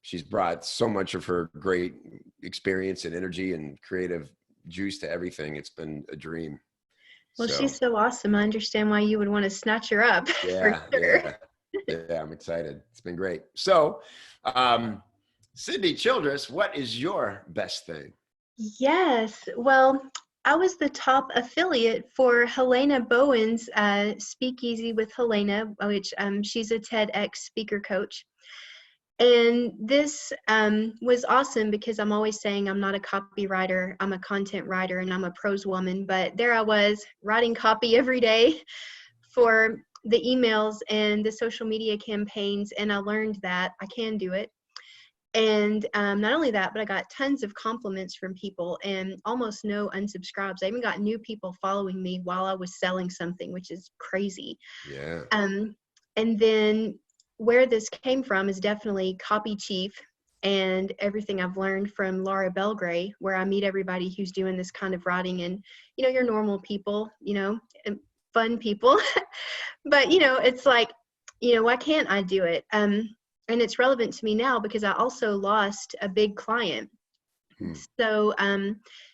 she's brought so much of her great experience and energy and creative juice to everything. It's been a dream. Well, she's so awesome. I understand why you would want to snatch her up. Yeah, for sure. yeah, I'm excited. It's been great. So, Cindy Childress, what is your best thing? Yes. Well, I was the top affiliate for Helena Bowen's Speakeasy with Helena, which she's a TEDx speaker coach. And this was awesome because I'm always saying I'm not a copywriter, I'm a content writer, and I'm a prose woman. But there I was writing copy every day for the emails and the social media campaigns. And I learned that I can do it. And not only that, but I got tons of compliments from people and almost no unsubscribes. I even got new people following me while I was selling something, which is crazy. Yeah. And then where this came from is definitely Copy Chief and everything I've learned from Laura Belgray, where I meet everybody who's doing this kind of writing, and, you know, you're normal people, you know, and fun people, but, you know, it's like, you know, why can't I do it? And it's relevant to me now because I also lost a big client. So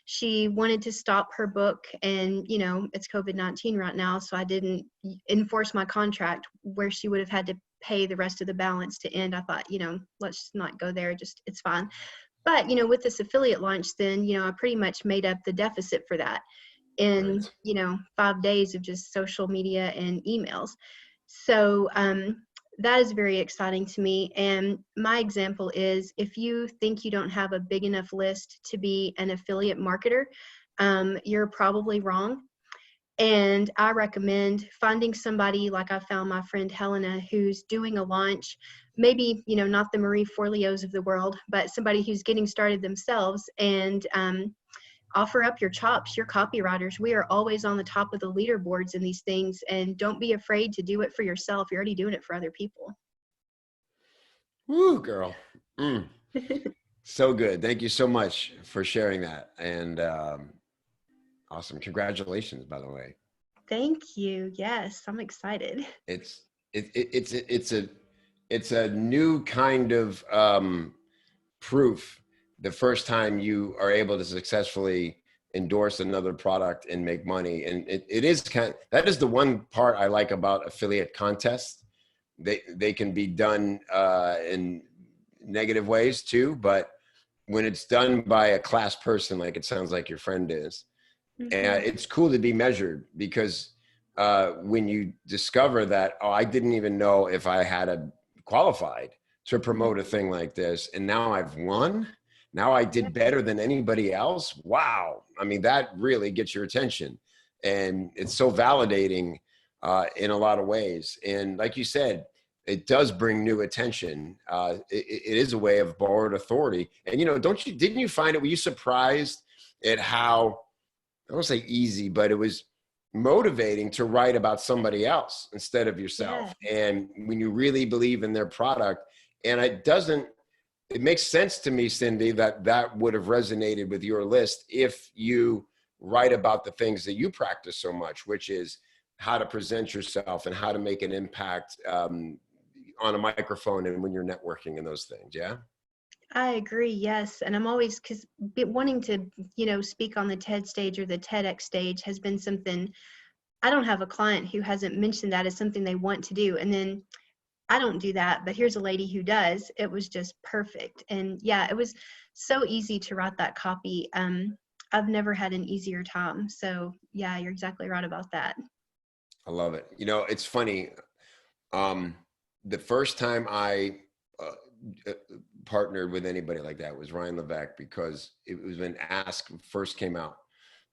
she wanted to stop her book, and, you know, it's COVID-19 right now. So I didn't enforce my contract where she would have had to pay the rest of the balance to end. I thought, you know, let's not go there. Just, it's fine. But, you know, with this affiliate launch, then, you know, I pretty much made up the deficit for that in, Right. you know, 5 days of just social media and emails. So that is very exciting to me. And my example is, if you think you don't have a big enough list to be an affiliate marketer, you're probably wrong. And I recommend finding somebody like I found my friend Helena, who's doing a launch, maybe, you know, not the Marie Forleos of the world, but somebody who's getting started themselves, and offer up your chops, your copywriters. We are always on the top of the leaderboards in these things, and don't be afraid to do it for yourself. You're already doing it for other people. Woo, girl. So good. Thank you so much for sharing that. And awesome. Congratulations, by the way. Thank you. Yes, I'm excited. It's a new kind of proof. The first time you are able to successfully endorse another product and make money. And it is that is the one part I like about affiliate contests. They can be done in negative ways too, but when it's done by a class person, like it sounds like your friend is, and it's cool to be measured, because when you discover that, oh, I didn't even know if I had qualified to promote a thing like this, and now I've won. Now I did better than anybody else. Wow. I mean, that really gets your attention, and it's so validating in a lot of ways. And like you said, it does bring new attention. It is a way of borrowed authority. And, you know, didn't you find it, were you surprised at how, I don't say easy, but it was motivating to write about somebody else instead of yourself? Yeah. And when you really believe in their product, and it makes sense to me, Cindy, that would have resonated with your list if you write about the things that you practice so much, which is how to present yourself and how to make an impact on a microphone and when you're networking and those things. Yeah. I agree. Yes. And I'm always, because wanting to, you know, speak on the TED stage or the TEDx stage has been something. I don't have a client who hasn't mentioned that as something they want to do. And then I don't do that, but here's a lady who does. It was just perfect. And yeah, it was so easy to write that copy. I've never had an easier time. So yeah, you're exactly right about that. I love it. You know, it's funny. The first time I partnered with anybody like that was Ryan Levesque, because it was when Ask first came out,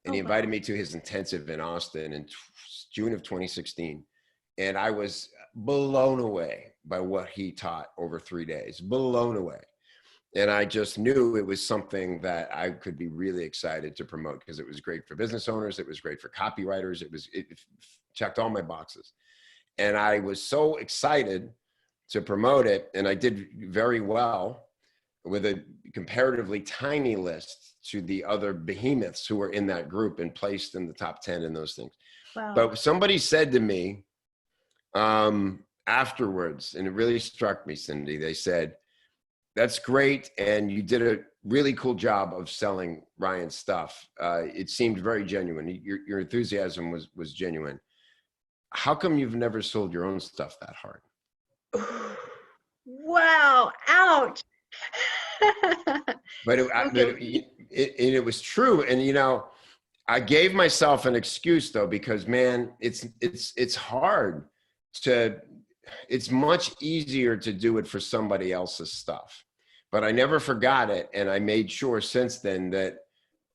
and he invited me to his intensive in Austin in June of 2016. And I was blown away by what he taught over 3 days, blown away. And I just knew it was something that I could be really excited to promote, because it was great for business owners. It was great for copywriters. It checked all my boxes. And I was so excited to promote it. And I did very well with a comparatively tiny list to the other behemoths who were in that group and placed in the top 10 and those things. Wow. But somebody said to me afterwards, and it really struck me, Cindy, they said, "That's great. And you did a really cool job of selling Ryan's stuff. It seemed very genuine. Your enthusiasm was genuine. How come you've never sold your own stuff that hard?" Wow. Ouch. But it was true. And, you know, I gave myself an excuse though, because man, it's hard to, it's much easier to do it for somebody else's stuff. But I never forgot it. And I made sure since then that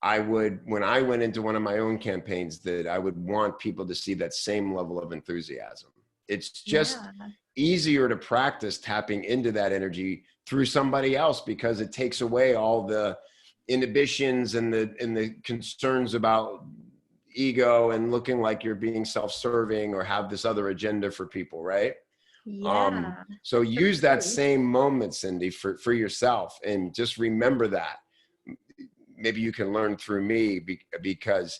I would, when I went into one of my own campaigns, that I would want people to see that same level of enthusiasm. It's just easier to practice tapping into that energy through somebody else, because it takes away all the inhibitions and the concerns about ego and looking like you're being self-serving or have this other agenda for people, right? Yeah. So use that same moment, Cindy, for yourself, and just remember that. Maybe you can learn through me, because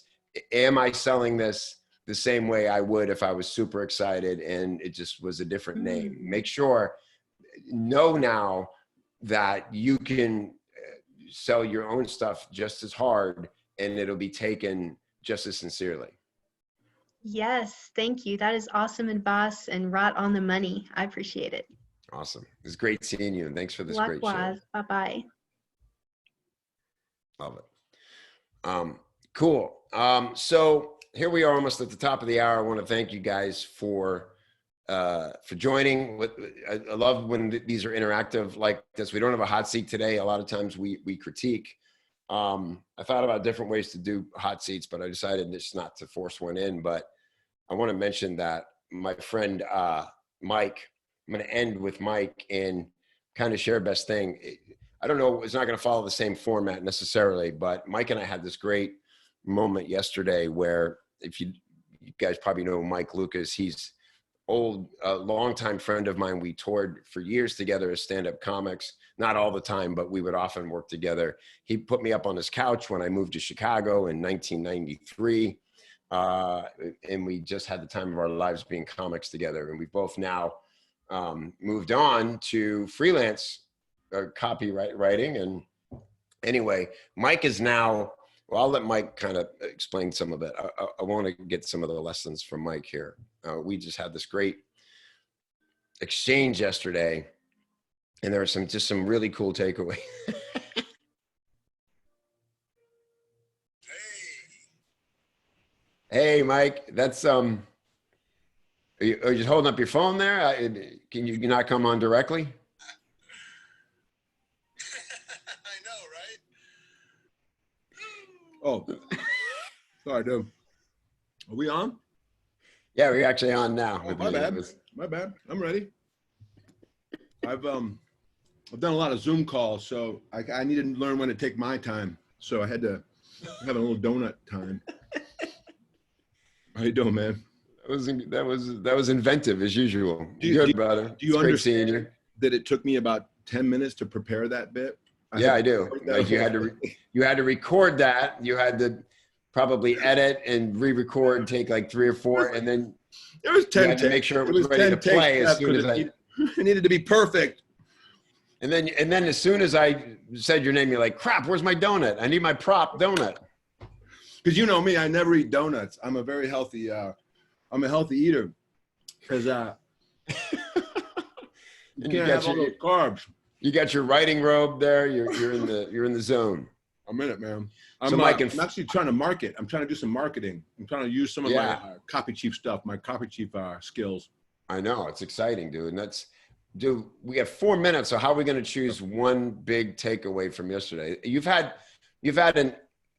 am I selling this the same way I would if I was super excited and it just was a different name? Make sure, know now that you can sell your own stuff just as hard, and it'll be taken just as sincerely. Yes, thank you. That is awesome advice and right on the money. I appreciate it. Awesome. It's great seeing you, and thanks for this great show. Likewise. Bye-bye. Love it. Cool. So here we are almost at the top of the hour. I want to thank you guys for joining. I love when these are interactive like this. We don't have a hot seat today. A lot of times we critique. I thought about different ways to do hot seats, but I decided just not to force one in. But I want to mention that my friend Mike, I'm going to end with Mike and kind of share best thing. I don't know, it's not going to follow the same format necessarily, but Mike and I had this great moment yesterday where, if you guys probably know Mike Lucas, he's a longtime friend of mine. We toured for years together as stand-up comics, not all the time, but we would often work together. He put me up on his couch when I moved to Chicago in 1993. And we just had the time of our lives being comics together. And we both now moved on to freelance copywriting. And anyway, Mike is now, well, I'll let Mike kind of explain some of it. I want to get some of the lessons from Mike here. We just had this great exchange yesterday, and there were just some really cool takeaways. Hey, Mike, that's are you just holding up your phone there? Can you not come on directly? Oh, sorry, dude. Are we on? Yeah, we're actually on now. Oh, my bad. My bad. I'm ready. I've done a lot of Zoom calls, so I needed to learn when to take my time. So I had to have a little donut time. How you doing, man? That was inventive as usual. Good, brother. Do you understand that it took me about 10 minutes to prepare that bit? I do. Like you had to record that. You had to probably edit and re-record, take like 3 or 4, and then it was 10 takes. To make sure it was ready to play as soon as it needed to be perfect. And then as soon as I said your name, you're like, crap, where's my donut? I need my prop donut. Because you know me, I never eat donuts. I'm a very healthy, I'm a healthy eater. Because You And can't have all those carbs. You got your writing robe there. You're in the zone. I'm in it, man. So, I'm, Mike, I'm actually trying to market. I'm trying to do some marketing. I'm trying to use some of my copy chief stuff, my copy chief skills. I know, it's exciting, dude. And we have 4 minutes. So how are we going to choose one big takeaway from yesterday? You've had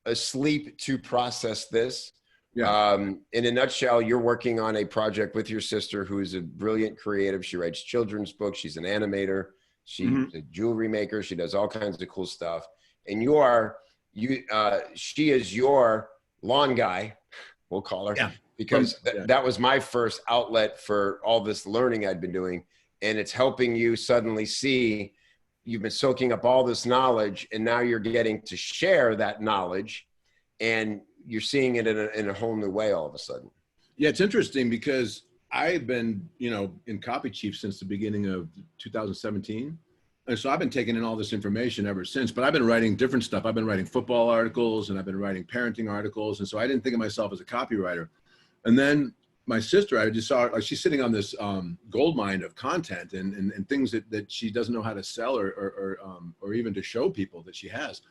a sleep to process this. Yeah. In a nutshell, you're working on a project with your sister, who is a brilliant creative. She writes children's books. She's an animator. She's a jewelry maker. She does all kinds of cool stuff. And she is your lawn guy, we'll call her, because that was my first outlet for all this learning I'd been doing. And it's helping you suddenly see you've been soaking up all this knowledge, and now you're getting to share that knowledge, and you're seeing it in a whole new way all of a sudden. Yeah, it's interesting because I've been, in Copy Chief since the beginning of 2017. And so I've been taking in all this information ever since, but I've been writing different stuff. I've been writing football articles, and I've been writing parenting articles. And so I didn't think of myself as a copywriter. And then my sister, I just saw, like, she's sitting on this gold mine of content and things that she doesn't know how to sell or even to show people that she has.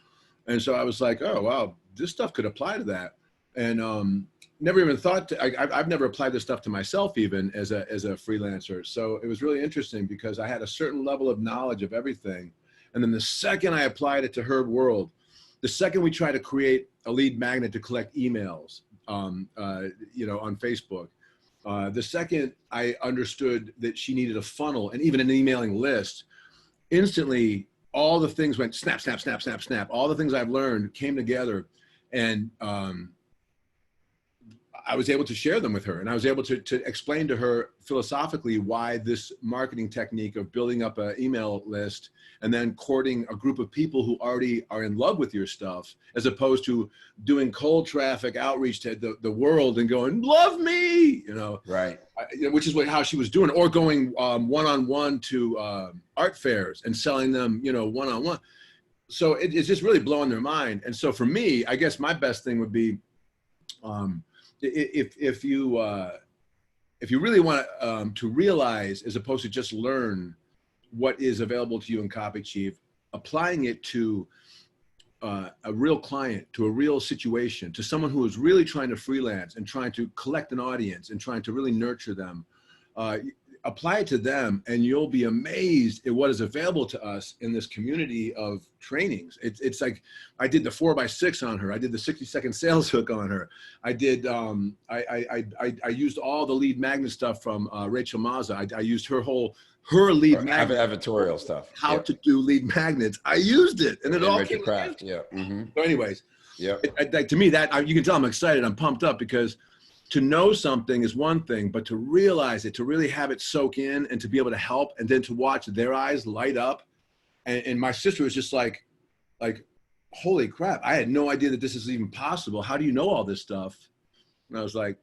And so I was like, oh, wow, this stuff could apply to that. And never even thought I've never applied this stuff to myself, even as a freelancer. So it was really interesting because I had a certain level of knowledge of everything. And then the second I applied it to her world, the second we tried to create a lead magnet to collect emails, on Facebook, the second I understood that she needed a funnel and even an emailing list, instantly all the things went snap, snap, snap, snap, snap. All the things I've learned came together, and I was able to share them with her, and I was able to explain to her philosophically why this marketing technique of building up an email list and then courting a group of people who already are in love with your stuff, as opposed to doing cold traffic outreach to the world and going, love me, Right. Which is how she was doing, or going one-on-one to art fairs and selling them, one-on-one. So it's just really blowing their mind. And so for me, I guess my best thing would be, if you really want to realize, as opposed to just learn what is available to you in Copy Chief, applying it to a real client, to a real situation, to someone who is really trying to freelance and trying to collect an audience and trying to really nurture them, apply it to them, and you'll be amazed at what is available to us in this community of trainings. It's like, I did the 4x6 on her. I did the 60-second sales hook on her. I did, I used all the lead magnet stuff from Rachel Mazza. I used her lead magnet. Editorial stuff. How to do lead magnets. I used it, and it all came craft. Yeah. Mm-hmm. So anyways, yeah. To me, that you can tell I'm excited. I'm pumped up, because to know something is one thing, but to realize it, to really have it soak in, and to be able to help, and then to watch their eyes light up. And my sister was just like, holy crap, I had no idea that this is even possible. How do you know all this stuff? And I was like,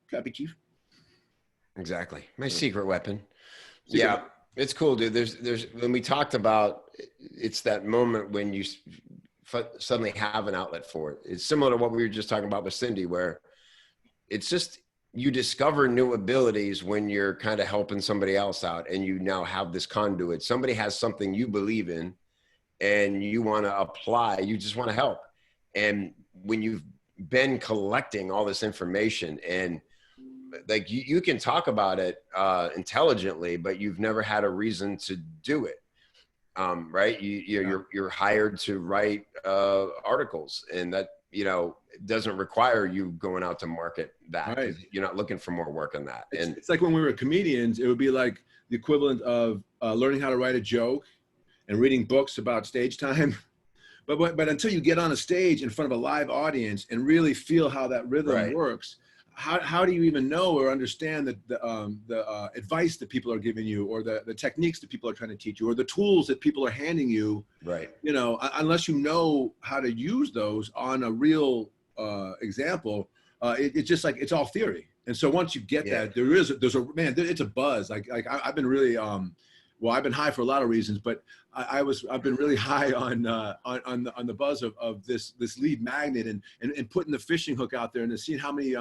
Copy Chief. Exactly. My secret weapon. Yeah, it's cool, dude. There's when we talked about, it's that moment when you suddenly have an outlet for it. It's similar to what we were just talking about with Cindy, where it's just, you discover new abilities when you're kind of helping somebody else out, and you now have this conduit. Somebody has something you believe in and you want to apply, you just want to help. And when you've been collecting all this information, and like you can talk about it intelligently, but you've never had a reason to do it. Right. You're hired to write articles, and that, it doesn't require you going out to market that. Right. You're not looking for more work on that. And it's like when we were comedians, it would be like the equivalent of learning how to write a joke and reading books about stage time. But until you get on a stage in front of a live audience and really feel how that rhythm works, how do you even know or understand the advice that people are giving you, or the techniques that people are trying to teach you, or the tools that people are handing you? Right. Unless you know how to use those on a real example, it's just like, it's all theory. And so once you get that, it's a buzz. Like I've been really, I've been high for a lot of reasons, but I've been really high on the buzz of this lead magnet, and putting the fishing hook out there, and seeing how many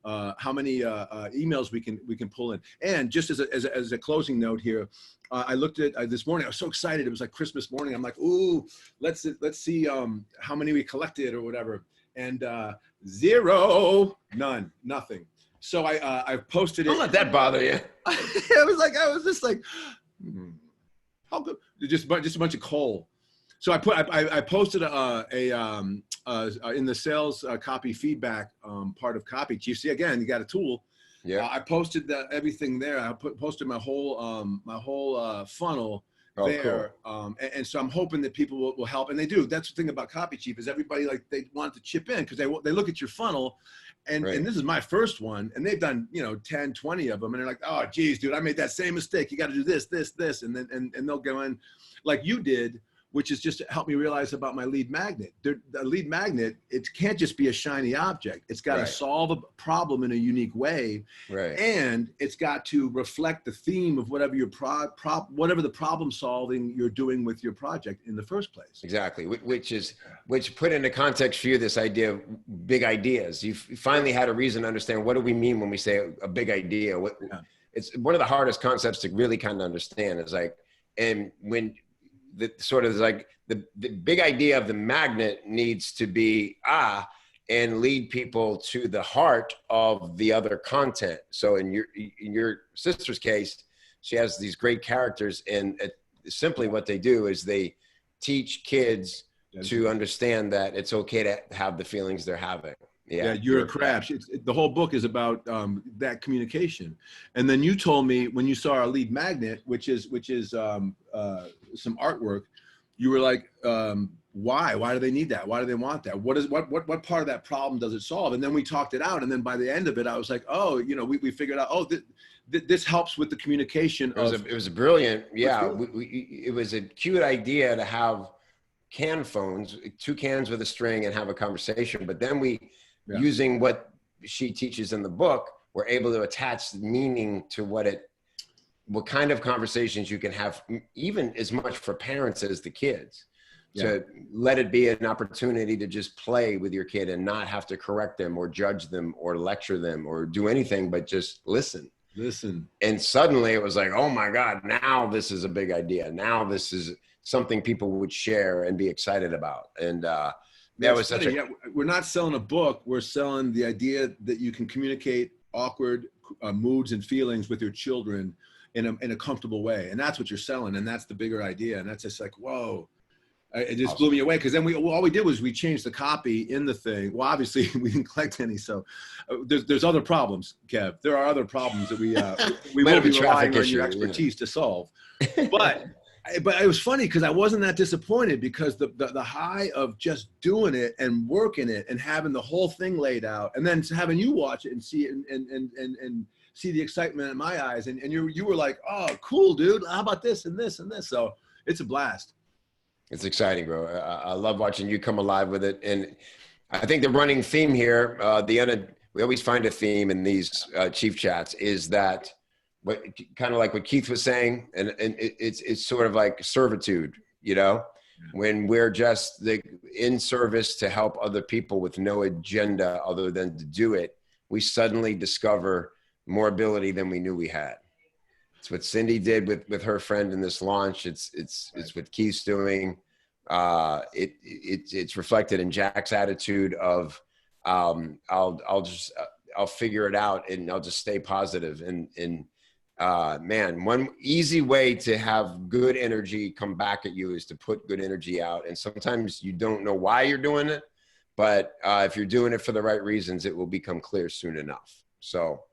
how many emails we can pull in. And just as a closing note here, I looked at this morning. I was so excited. It was like Christmas morning. I'm like, ooh, let's see how many we collected or whatever. And 0, none, nothing. So I posted it. Don't let that bother you. I was just like, how good? Just a bunch of coal. So I posted in the sales copy feedback part of Copy Chief. See, again, you got a tool. Yeah. I posted everything there. I posted my whole funnel there. Cool. And so I'm hoping that people will help, and they do. That's the thing about Copy Chief is everybody, like, they want to chip in because they look at your funnel, and this is my first one, and they've done 10, 20 of them, and they're like, oh geez, dude, I made that same mistake. You got to do this, and then and they'll go in like you did, which is just to help me realize about my lead magnet. The lead magnet, it can't just be a shiny object. It's got to solve a problem in a unique way. Right. And it's got to reflect the theme of whatever your whatever the problem solving you're doing with your project in the first place. Exactly. Which put into context for you this idea of big ideas. You finally had a reason to understand, what do we mean when we say a big idea? It's one of the hardest concepts to really kind of understand is like, and when the sort of like the big idea of the magnet needs to be and lead people to the heart of the other content. So in your sister's case, she has these great characters, and simply what they do is they teach kids to understand that it's okay to have the feelings they're having. Yeah, you're a crap. The whole book is about that communication. And then you told me when you saw our lead magnet, which is some artwork, you were like, why? Why do they need that? Why do they want that? What part of that problem does it solve? And then we talked it out. And then by the end of it, I was like, oh, we figured out, this helps with the communication. It was a brilliant. Yeah, it was a cute idea to have can phones, 2 cans with a string, and have a conversation. But then using what she teaches in the book, we're able to attach meaning to what kind of conversations you can have, even as much for parents as the kids. To let it be an opportunity to just play with your kid and not have to correct them or judge them or lecture them or do anything but just listen. And suddenly it was like, oh my God, now this is a big idea. Now this is something people would share and be excited about. And that was such we're not selling a book. We're selling the idea that you can communicate awkward moods and feelings with your children in a comfortable way. And that's what you're selling. And that's the bigger idea. And that's just like, whoa, it just blew me away. Cause then all we did was we changed the copy in the thing. Well, obviously we didn't collect any. So there's other problems, Kev. There are other problems that we will be relying on your expertise to solve. But it was funny because I wasn't that disappointed, because the high of just doing it and working it and having the whole thing laid out, and then having you watch it and see it and see the excitement in my eyes, and you were like, oh, cool, dude. How about this and this and this? So it's a blast. It's exciting, bro. I love watching you come alive with it. And I think the running theme here, we always find a theme in these Chief Chats, is that kind of like what Keith was saying, and it's sort of like servitude, when we're just in service to help other people with no agenda other than to do it, we suddenly discover more ability than we knew we had. It's what Cindy did with her friend in this launch. It's what Keith's doing. It's reflected in Jack's attitude of I'll figure it out and I'll just stay positive. And man, one easy way to have good energy come back at you is to put good energy out. And sometimes you don't know why you're doing it, but if you're doing it for the right reasons, it will become clear soon enough. So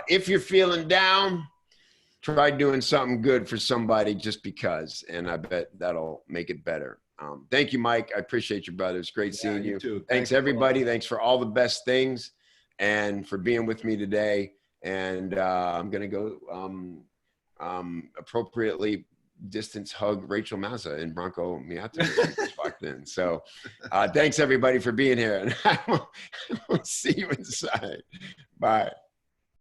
if you're feeling down, try doing something good for somebody just because, and I bet that'll make it better. Thank you, Mike. I appreciate you, brother. It's great seeing you. Too. Thanks, everybody. Thanks for all the best things and for being with me today. And I'm going to go appropriately distance hug Rachel Mazza and Bronco Miata. Walked in. So thanks, everybody, for being here. And I will see you inside. Bye.